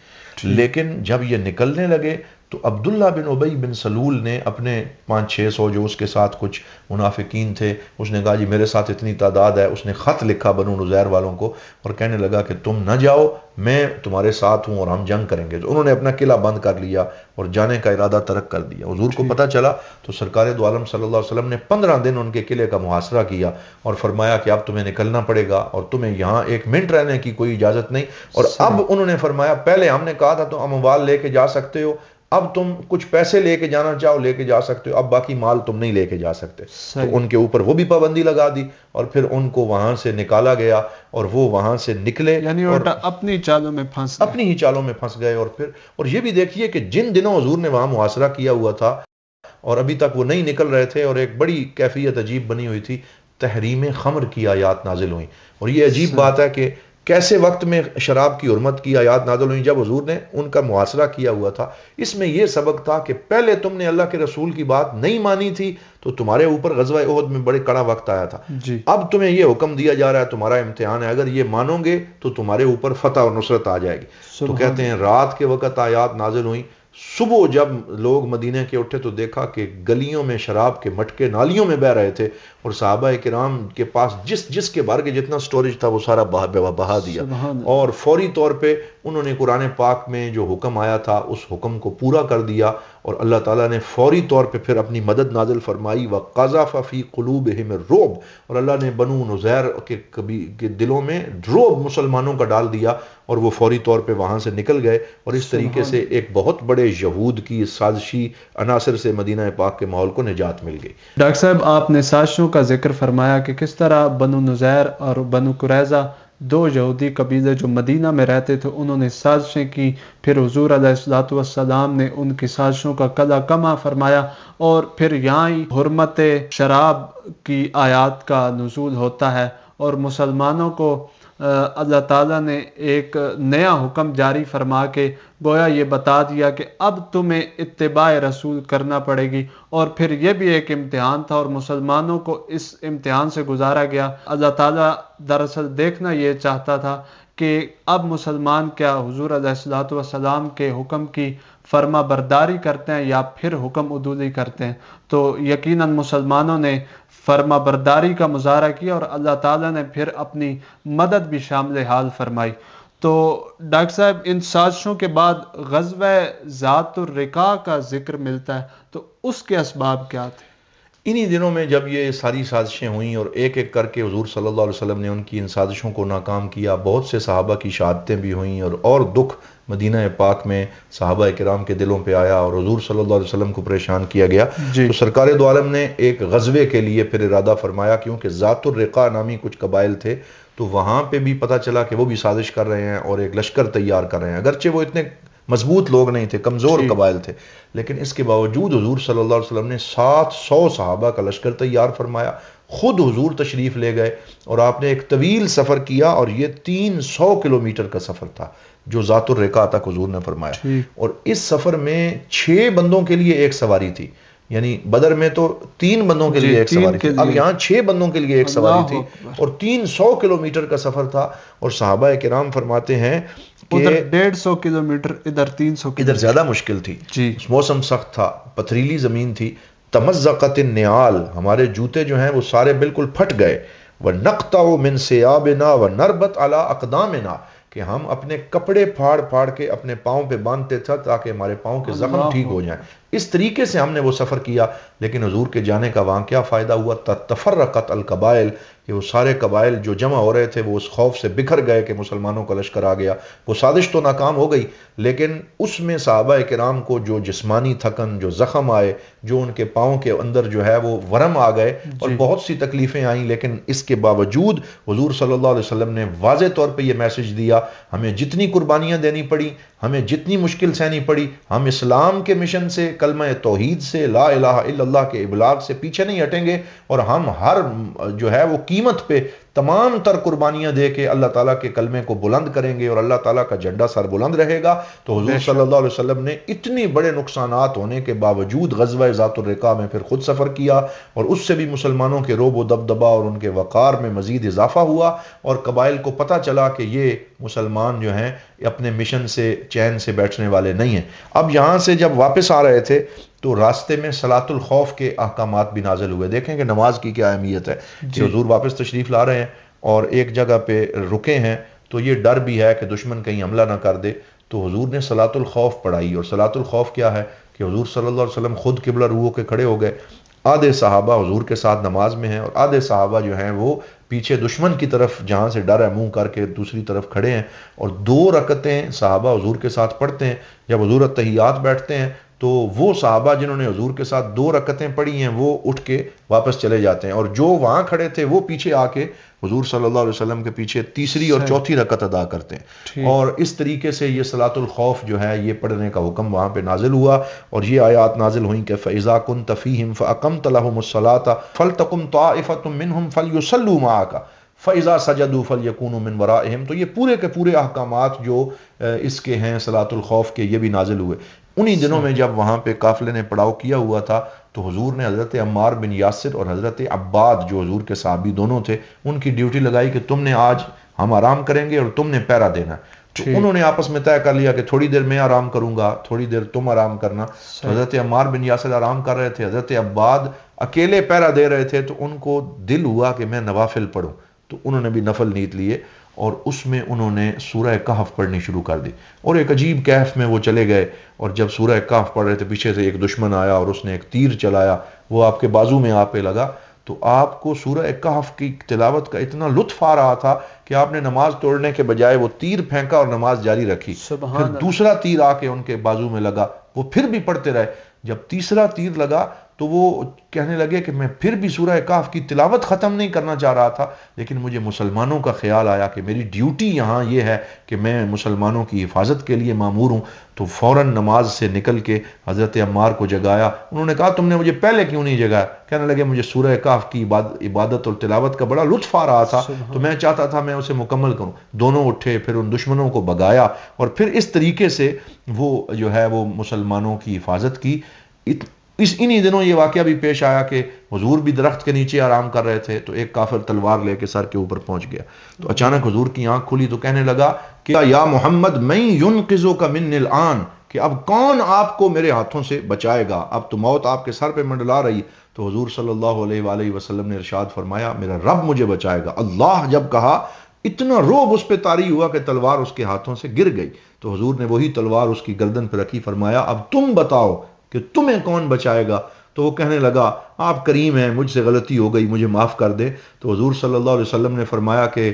لیکن جب یہ نکلنے لگے تو عبداللہ بن ابی بن سلول نے اپنے 500-600 جو اس کے ساتھ کچھ منافقین تھے، اس نے کہا جی میرے ساتھ اتنی تعداد ہے، اس نے خط لکھا بنو نذیر والوں کو اور کہنے لگا کہ تم نہ جاؤ، میں تمہارے ساتھ ہوں اور ہم جنگ کریں گے۔ تو انہوں نے اپنا قلعہ بند کر لیا اور جانے کا ارادہ ترک کر دیا۔ حضور کو پتہ چلا تو سرکار دو عالم صلی اللہ علیہ وسلم نے 15 دن ان کے قلعے کا محاصرہ کیا اور فرمایا کہ اب تمہیں نکلنا پڑے گا اور تمہیں یہاں 1 منٹ رہنے کی کوئی اجازت نہیں۔ اور اب انہوں نے فرمایا پہلے ہم نے کہا تھا تم اموال لے کے جا سکتے ہو، اب تم کچھ پیسے لے کے جانا چاہو لے کے جا سکتے ہو، اب باقی مال تم نہیں لے کے جا سکتے۔ تو ان کے اوپر وہ بھی پابندی لگا دی اور پھر ان کو وہاں سے نکالا گیا اور وہ وہاں سے نکلے، یعنی اپنی چالوں میں پھنس گئے، اپنی ہی چالوں میں پھنس گئے۔ اور یہ بھی دیکھیے کہ جن دنوں حضور نے وہاں محاصرہ کیا ہوا تھا اور ابھی تک وہ نہیں نکل رہے تھے اور ایک بڑی کیفیت عجیب بنی ہوئی تھی، تحریم خمر کی آیات نازل ہوئیں۔ اور یہ عجیب بات ہے کہ کیسے وقت میں شراب کی حرمت کی آیات نازل ہوئیں جب حضور نے ان کا محاصرہ کیا ہوا تھا۔ اس میں یہ سبق تھا کہ پہلے تم نے اللہ کے رسول کی بات نہیں مانی تھی تو تمہارے اوپر غزوہ احد میں بڑے کڑا وقت آیا تھا، اب تمہیں یہ حکم دیا جا رہا ہے، تمہارا امتحان ہے، اگر یہ مانو گے تو تمہارے اوپر فتح اور نصرت آ جائے گی۔ تو کہتے ہیں رات کے وقت آیات نازل ہوئیں، صبح جب لوگ مدینہ کے اٹھے تو دیکھا کہ گلیوں میں شراب کے مٹکے نالیوں میں بہہ رہے تھے اور صحابہ کرام کے پاس جس کے بھر کے جتنا سٹوریج تھا وہ سارا بہا دیا، اور فوری طور پہ انہوں نے قرآن پاک میں جو حکم آیا تھا اس حکم کو پورا کر دیا اور اللہ تعالیٰ نے فوری طور پہ پھر اپنی مدد نازل فرمائی۔ وَقَذَفَ فِي قُلُوبِهِمُ الرُّعْبَ، اور اللہ نے بنو نذیر کے دلوں میں رعب مسلمانوں کا ڈال دیا اور وہ فوری طور پہ وہاں سے نکل گئے، اور اس طریقے سے ایک بہت بڑے یہود کی سازشی عناصر سے مدینہ پاک کے ماحول کو نجات مل گئی۔ ڈاکٹر صاحب آپ نے سازشوں کا ذکر فرمایا کہ کس طرح بنو نذیر اور بنو قریظہ 2 یہودی قبیلے جو مدینہ میں رہتے تھے انہوں نے سازشیں کی، پھر حضور علیہ الصلوۃ والسلام نے ان کی سازشوں کا قلع کما فرمایا، اور پھر یہاں ہی حرمت شراب کی آیات کا نزول ہوتا ہے اور مسلمانوں کو اللہ تعالیٰ نے ایک نیا حکم جاری فرما کے گویا یہ بتا دیا کہ اب تمہیں اتباع رسول کرنا پڑے گی، اور پھر یہ بھی ایک امتحان تھا اور مسلمانوں کو اس امتحان سے گزارا گیا۔ اللہ تعالیٰ دراصل دیکھنا یہ چاہتا تھا کہ اب مسلمان کیا حضور علیہ الصلوۃ والسلام کے حکم کی فرما برداری کرتے ہیں یا پھر حکم عدولی کرتے ہیں۔ تو یقیناً مسلمانوں نے فرما برداری کا مظاہرہ کیا اور اللہ تعالیٰ نے پھر اپنی مدد بھی شامل حال فرمائی۔ تو ڈاکٹر صاحب ان سازشوں کے بعد غزوہ ذات الرقاع کا ذکر ملتا ہے، تو اس کے اسباب کیا تھے؟ انہی دنوں میں جب یہ ساری سازشیں ہوئیں اور ایک ایک کر کے حضور صلی اللہ علیہ وسلم نے ان کی ان سازشوں کو ناکام کیا، بہت سے صحابہ کی شہادتیں بھی ہوئیں اور دکھ مدینہ پاک میں صحابہ کرام کے دلوں پہ آیا اور حضور صلی اللہ علیہ وسلم کو پریشان کیا گیا۔ تو سرکار دو عالم نے ایک غزوے کے لیے پھر ارادہ فرمایا، کیونکہ ذات الرقاع نامی کچھ قبائل تھے تو وہاں پہ بھی پتہ چلا کہ وہ بھی سازش کر رہے ہیں اور ایک لشکر تیار کر رہے ہیں، اگرچہ وہ اتنے مضبوط لوگ نہیں تھے، کمزور قبائل تھے، لیکن اس کے باوجود حضور صلی اللہ علیہ وسلم نے 700 صحابہ کا لشکر تیار فرمایا، خود حضور تشریف لے گئے اور آپ نے ایک طویل سفر کیا، اور یہ 300 کلومیٹر کا سفر تھا جو ذات الرقاع تک حضور نے فرمایا۔ اور اس سفر میں 6 بندوں کے لیے ایک سواری تھی، یعنی بدر میں تو 3 بندوں کے لیے ایک سواری تھی، اب یہاں 6 بندوں کے لیے ایک سواری تھی، اور 300 کلومیٹر کا سفر تھا۔ اور صحابہ کرام فرماتے ہیں کہ ادھر 150 کلومیٹر، ادھر 300 ادھر زیادہ مشکل تھی، موسم سخت تھا، پتھریلی زمین تھی، تمزقت النعال، ہمارے جوتے جو ہیں وہ سارے بالکل پھٹ گئے، وَنَقْطَعُ مِنْ ثِيَابِنَا وَنَرْبَتْ عَلَىٰ أَقْدَامِنَا، کہ ہم اپنے کپڑے پھاڑ پھاڑ کے اپنے پاؤں پہ باندھتے تھا تاکہ ہمارے پاؤں کے زخم ٹھیک ہو جائیں۔ اس طریقے سے ہم نے وہ سفر کیا، لیکن حضور کے جانے کا وہاں کیا فائدہ ہوا؟ تفرقت القبائل، کہ وہ سارے قبائل جو جمع ہو رہے تھے وہ اس خوف سے بکھر گئے کہ مسلمانوں کا لشکر آ گیا۔ وہ سازش تو ناکام ہو گئی، لیکن اس میں صحابہ کرام کو جو جسمانی تھکن، جو زخم آئے، جو ان کے پاؤں کے اندر جو ہے وہ ورم آ گئے اور بہت سی تکلیفیں آئیں، لیکن اس کے باوجود حضور صلی اللہ علیہ وسلم نے واضح طور پہ یہ میسج دیا، ہمیں جتنی قربانیاں دینی پڑی، ہمیں جتنی مشکل سہنی پڑی، ہم اسلام کے مشن سے، کلمہ توحید سے، لا الہ الا اللہ کے ابلاغ سے پیچھے نہیں ہٹیں گے، اور ہم ہر جو ہے وہ قیمت پہ تمام تر قربانیاں دے کے اللہ تعالیٰ کے کلمے کو بلند کریں گے اور اللہ تعالیٰ کا جھنڈا سر بلند رہے گا، تو حضور صلی اللہ علیہ وسلم نے اتنی بڑے نقصانات ہونے کے باوجود غزوہ ذات الرقاع میں پھر خود سفر کیا، اور اس سے بھی مسلمانوں کے رعب و دبدبہ اور ان کے وقار میں مزید اضافہ ہوا، اور قبائل کو پتہ چلا کہ یہ مسلمان جو ہیں اپنے مشن سے چین سے بیٹھنے والے نہیں ہیں۔ اب یہاں سے جب واپس آ رہے تھے تو راستے میں صلاۃ الخوف کے احکامات بھی نازل ہوئے۔ دیکھیں کہ نماز کی کیا اہمیت ہے کہ حضور واپس تشریف لا رہے ہیں اور ایک جگہ پہ رکے ہیں، تو یہ ڈر بھی ہے کہ دشمن کہیں حملہ نہ کر دے، تو حضور نے صلاۃ الخوف پڑھائی۔ اور صلاۃ الخوف کیا ہے کہ حضور صلی اللہ علیہ وسلم خود قبلہ رو ہو کے کھڑے ہو گئے، آدھے صحابہ حضور کے ساتھ نماز میں ہیں اور آدھے صحابہ جو ہیں وہ پیچھے دشمن کی طرف جہاں سے ڈر ہے منہ کر کے دوسری طرف کھڑے ہیں، اور 2 رکعتیں صحابہ حضور کے ساتھ پڑھتے ہیں۔ جب حضور التحیات بیٹھتے ہیں تو وہ صحابہ جنہوں نے حضور کے ساتھ 2 رکعتیں پڑھی ہیں وہ اٹھ کے واپس چلے جاتے ہیں، اور جو وہاں کھڑے تھے وہ پیچھے آ کے حضور صلی اللہ علیہ وسلم کے پیچھے تیسری اور چوتھی رکعت ادا کرتے ہیں۔ اور اس طریقے سے یہ صلاۃ الخوف جو ہے یہ پڑھنے کا حکم وہاں پہ نازل ہوا، اور یہ آیات نازل ہوئیں کہ فَإِذَا كُنْتَ فِيهِمْ فَأَقَمْتَ لَهُمُ الصَّلَاةَ فَلْتَقُمْ طَائِفَةٌ مِّنْهُمْ فَلْيُصَلُّوا مَعَكَ فَإِذَا سَجَدُوا فَلْيَكُونُوا مِنْ وَرَائِهِمْ۔ تو یہ پورے کے پورے احکامات جو اس کے ہیں صلاۃ الخوف کے، یہ بھی نازل ہوئے۔ انہی دنوں میں جب وہاں پہ قافلے نے پڑاؤ کیا ہوا تھا تو حضور نے حضرت عمار بن یاسر اور حضرت عباد جو حضور کے صحابی دونوں تھے ان کی ڈیوٹی لگائی کہ تم نے آج ہم آرام کریں گے اور تم نے پہرا دینا ہے۔ تو انہوں نے آپس میں طے کر لیا کہ تھوڑی دیر میں آرام کروں گا، تھوڑی دیر تم آرام کرنا۔ تو حضرت عمار بن یاسر آرام کر رہے تھے، حضرت عباد اکیلے پہرا دے رہے تھے، تو ان کو دل ہوا کہ میں نوافل پڑھوں، تو انہوں نے بھی نفل نیت لیے اور اس میں انہوں نے سورہ کہف پڑھنی شروع کر دی، اور ایک عجیب کہف میں وہ چلے گئے، اور جب سورہ کہف پڑھ رہے تھے پیچھے سے ایک دشمن آیا اور اس نے ایک تیر چلایا، وہ آپ کے بازو میں پہ لگا، تو آپ کو سورہ کہف کی تلاوت کا اتنا لطف آ رہا تھا کہ آپ نے نماز توڑنے کے بجائے وہ تیر پھینکا اور نماز جاری رکھی۔ پھر دوسرا تیر آ کے ان کے بازو میں لگا، وہ پھر بھی پڑھتے رہے۔ جب تیسرا تیر لگا تو وہ کہنے لگے کہ میں پھر بھی سورہ کہف کی تلاوت ختم نہیں کرنا چاہ رہا تھا، لیکن مجھے مسلمانوں کا خیال آیا کہ میری ڈیوٹی یہاں یہ ہے کہ میں مسلمانوں کی حفاظت کے لیے مامور ہوں، تو فوراً نماز سے نکل کے حضرت عمار کو جگایا۔ انہوں نے کہا تم نے مجھے پہلے کیوں نہیں جگایا؟ کہنے لگے مجھے سورہ کہف کی عبادت اور تلاوت کا بڑا لطف آ رہا تھا، تو میں چاہتا تھا میں اسے مکمل کروں۔ دونوں اٹھے، پھر ان دشمنوں کو بگایا، اور پھر اس طریقے سے وہ جو ہے وہ مسلمانوں کی حفاظت کی۔ انہی دنوں یہ واقعہ بھی پیش آیا کہ حضور بھی درخت کے نیچے آرام کر رہے تھے، تو ایک کافر تلوار لے کے سر کے اوپر پہنچ گیا، تو اچانک حضور کی آنکھ کھلی تو کہنے لگا کہ یا محمد من ينقذك مني الآن، کہ اب کون آپ کو میرے ہاتھوں سے بچائے گا، اب تو موت آپ کے سر پہ منڈلا رہی۔ تو حضور صلی اللہ علیہ وآلہ وسلم نے ارشاد فرمایا میرا رب مجھے بچائے گا۔ اللہ جب کہا اتنا روب اس پہ طاری ہوا کہ تلوار اس کے ہاتھوں سے گر گئی، تو حضور نے وہی تلوار اس کی گردن پہ رکھی، فرمایا اب تم بتاؤ کہ تمہیں کون بچائے گا؟ تو وہ کہنے لگا آپ کریم ہیں، مجھ سے غلطی ہو گئی، مجھے معاف کر دے۔ تو حضور صلی اللہ علیہ وسلم نے فرمایا کہ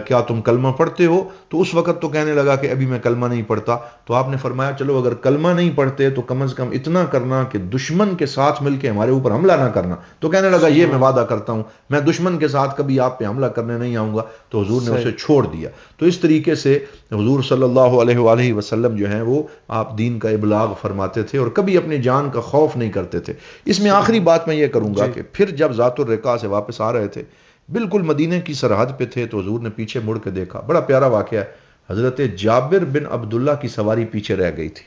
کیا تم کلمہ پڑھتے ہو؟ تو اس وقت تو کہنے لگا کہ ابھی میں کلمہ نہیں پڑھتا۔ تو آپ نے فرمایا چلو اگر کلمہ نہیں پڑھتے تو کم از کم اتنا کرنا کہ دشمن کے ساتھ مل کے ہمارے اوپر حملہ نہ کرنا۔ تو کہنے لگا یہ میں وعدہ کرتا ہوں، میں دشمن کے ساتھ کبھی آپ پہ حملہ کرنے نہیں آؤں گا۔ تو حضور نے اسے چھوڑ دیا۔ تو اس طریقے سے حضور صلی اللہ علیہ وآلہ وسلم جو ہیں وہ آپ دین کا ابلاغ فرماتے تھے اور کبھی اپنی جان کا خوف نہیں کرتے تھے۔ اس میں آخری بات میں یہ کروں گا کہ پھر جب ذات الرقاع سے واپس آ رہے تھے، بالکل مدینہ کی سرحد پہ تھے، تو حضور نے پیچھے مڑ کے دیکھا، بڑا پیارا واقعہ ہے، حضرت جابر بن عبداللہ کی سواری پیچھے رہ گئی تھی۔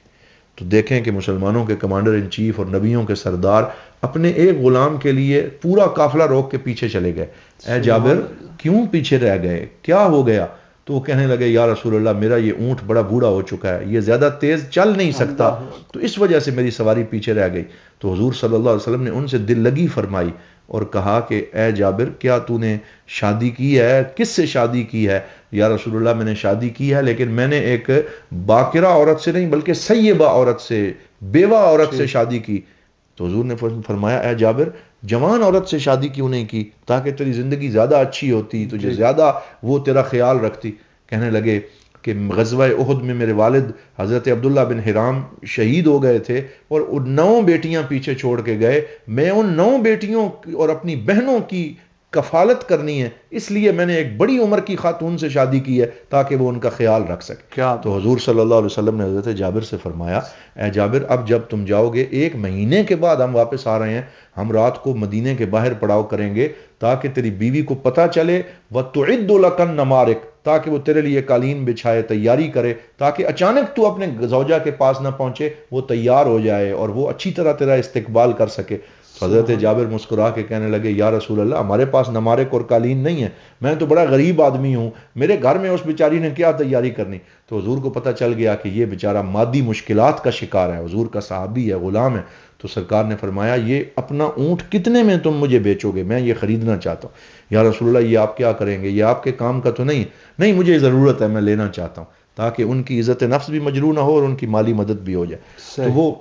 تو دیکھیں کہ مسلمانوں کے کمانڈر ان چیف اور نبیوں کے سردار اپنے ایک غلام کے لیے پورا قافلہ روک کے پیچھے چلے گئے۔ اے جابر کیوں پیچھے رہ گئے، کیا ہو گیا؟ تو وہ کہنے لگے یا رسول اللہ میرا یہ اونٹ بڑا بوڑھا ہو چکا ہے، یہ زیادہ تیز چل نہیں سکتا، تو اس وجہ سے میری سواری پیچھے رہ گئی۔ تو حضور صلی اللہ علیہ وسلم نے ان سے دل لگی فرمائی اور کہا کہ اے جابر کیا تو نے شادی کی ہے؟ کس سے شادی کی ہے؟ یا رسول اللہ میں نے شادی کی ہے، لیکن میں نے ایک باکرہ عورت سے نہیں بلکہ سیبہ عورت سے، بیوہ عورت سے شادی کی۔ تو حضور نے فرمایا اے جابر جوان عورت سے شادی کیوں نہیں کی تاکہ تیری زندگی زیادہ اچھی ہوتی، تجھے زیادہ وہ تیرا خیال رکھتی۔ کہنے لگے کہ غزوہ احد میں میرے والد حضرت عبداللہ بن حرام شہید ہو گئے تھے اور 9 بیٹیاں پیچھے چھوڑ کے گئے، میں ان 9 بیٹیوں اور اپنی بہنوں کی کفالت کرنی ہے، اس لیے میں نے ایک بڑی عمر کی خاتون سے شادی کی ہے تاکہ وہ ان کا خیال رکھ سکے. کیا تو حضور صلی اللہ علیہ وسلم نے حضرت جابر سے فرمایا، اے جابر اب جب تم جاؤ گے 1 مہینے کے بعد ہم واپس آ رہے ہیں، ہم رات کو مدینے کے باہر پڑاؤ کریں گے تاکہ تیری بیوی کو پتہ چلے، وَتُعِدُّ لَكَ النَّمَارِقَ، تاکہ وہ تیرے لیے قالین بچھائے، تیاری کرے، تاکہ اچانک تو اپنے زوجہ کے پاس نہ پہنچے، وہ تیار ہو جائے اور وہ اچھی طرح تیرا استقبال کر سکے. حضرت جابر مسکرا کے کہنے لگے، یا رسول اللہ ہمارے پاس نمارق اور قالین نہیں ہے، میں تو بڑا غریب آدمی ہوں، میرے گھر میں اس بیچاری نے کیا تیاری کرنی. تو حضور کو پتہ چل گیا کہ یہ بیچارہ مادی مشکلات کا شکار ہے، حضور کا صحابی ہے، غلام ہے. تو سرکار نے فرمایا، یہ اپنا اونٹ کتنے میں تم مجھے بیچو گے؟ میں یہ خریدنا چاہتا ہوں. یا رسول اللہ یہ آپ کیا کریں گے؟ یہ آپ کے کام کا تو نہیں، مجھے ضرورت ہے، میں لینا چاہتا ہوں، تاکہ ان کی عزت نفس بھی مجروح نہ ہو اور ان کی مالی مدد بھی ہو جائے. تو وہ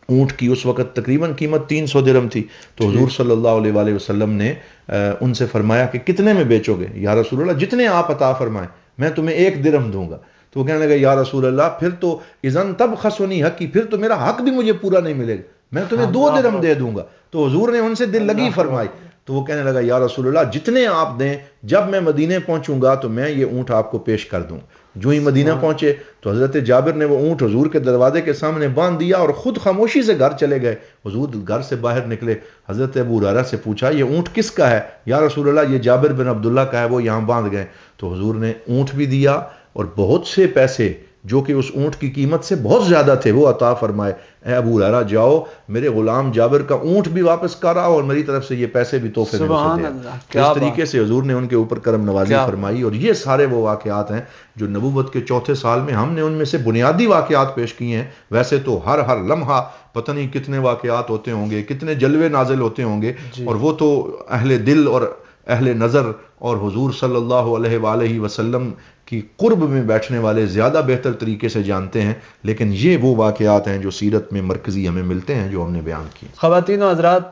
اونٹ کی اس وقت تقریباً قیمت 300 درہم تھی. تو حضور صلی اللہ علیہ وآلہ وسلم نے ان سے فرمایا کہ کتنے میں بیچو گے؟ یا رسول اللہ جتنے آپ عطا فرمائیں، میں تمہیں 1 درہم دوں گا. تو وہ کہنے لگا، یا رسول اللہ پھر تو اذن تب خسونی حقی، پھر تو میرا حق بھی مجھے پورا نہیں ملے گا، میں تمہیں 2 درہم دے دوں گا. تو حضور نے ان سے دل لگی فرمائی. تو وہ کہنے لگا، یا رسول اللہ جتنے آپ دیں، جب میں مدینے پہنچوں گا تو میں یہ اونٹ آپ کو پیش کر دوں. جو ہی مدینہ پہنچے تو حضرت جابر نے وہ اونٹ حضور کے دروازے کے سامنے باندھ دیا اور خود خاموشی سے گھر چلے گئے. حضور گھر سے باہر نکلے، حضرت ابو ہریرہ سے پوچھا، یہ اونٹ کس کا ہے؟ یا رسول اللہ یہ جابر بن عبداللہ کا ہے، وہ یہاں باندھ گئے. تو حضور نے اونٹ بھی دیا اور بہت سے پیسے جو کہ اس اونٹ کی قیمت سے بہت زیادہ تھے وہ عطا فرمائے. اے ابو ہریرہ جاؤ، میرے غلام جابر کا اونٹ بھی واپس کر آؤ اور میری طرف سے یہ پیسے بھی تحفے میں اسے دے. اس طریقے سے حضور نے ان کے اوپر کرم نوازی فرمائی. اور یہ سارے وہ واقعات ہیں جو نبوت کے 4تھے سال میں ہم نے ان میں سے بنیادی واقعات پیش کیے ہیں. ویسے تو ہر لمحہ پتہ نہیں کتنے واقعات ہوتے ہوں گے، کتنے جلوے نازل ہوتے ہوں گے، اور وہ تو اہل دل اور اہل نظر اور حضور صلی اللہ علیہ وآلہ وسلم کی قرب میں بیٹھنے والے زیادہ بہتر طریقے سے جانتے ہیں. لیکن یہ وہ واقعات ہیں جو سیرت میں مرکزی ہمیں ملتے ہیں، جو ہم نے بیان کیے. خواتین و حضرات،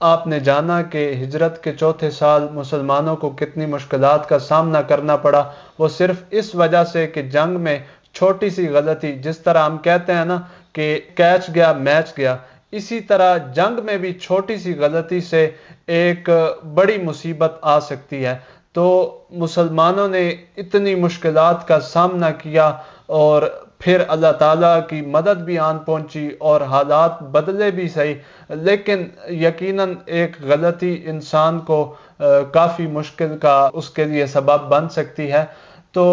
آپ نے جانا کہ ہجرت کے 4تھے سال مسلمانوں کو کتنی مشکلات کا سامنا کرنا پڑا. وہ صرف اس وجہ سے کہ جنگ میں چھوٹی سی غلطی، جس طرح ہم کہتے ہیں نا کہ کیچ گیا میچ گیا، اسی طرح جنگ میں بھی چھوٹی سی غلطی سے ایک بڑی مصیبت آ سکتی ہے. تو مسلمانوں نے اتنی مشکلات کا سامنا کیا اور پھر اللہ تعالیٰ کی مدد بھی آن پہنچی اور حالات بدلے بھی صحیح، لیکن یقیناً ایک غلطی انسان کو کافی مشکل کا اس کے لیے سبب بن سکتی ہے. تو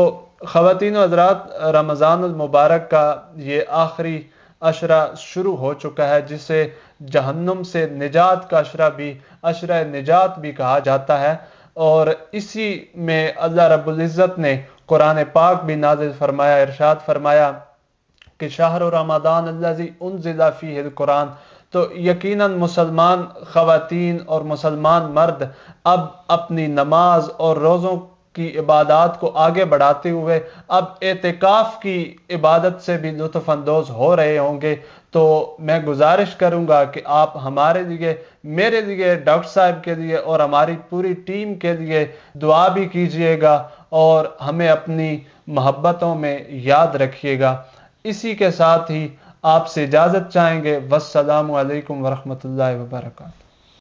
خواتین و حضرات، رمضان المبارک کا یہ آخری عشرہ شروع ہو چکا ہے، جسے جہنم سے نجات کا عشرہ بھی عشرہ نجات بھی کہا جاتا ہے. اور اسی میں اللہ رب العزت نے قرآن پاک بھی نازل فرمایا، ارشاد فرمایا کہ شہر رمضان الذی انزل فیہ القرآن. تو یقیناً مسلمان خواتین اور مسلمان مرد اب اپنی نماز اور روزوں کی عبادات کو آگے بڑھاتے ہوئے اب اعتکاف کی عبادت سے بھی لطف اندوز ہو رہے ہوں گے. تو میں گزارش کروں گا کہ آپ ہمارے لیے، میرے لیے، ڈاکٹر صاحب کے لیے اور ہماری پوری ٹیم کے لیے دعا بھی کیجئے گا اور ہمیں اپنی محبتوں میں یاد رکھیے گا. اسی کے ساتھ ہی آپ سے اجازت چاہیں گے. والسلام علیکم ورحمۃ اللہ وبرکاتہ.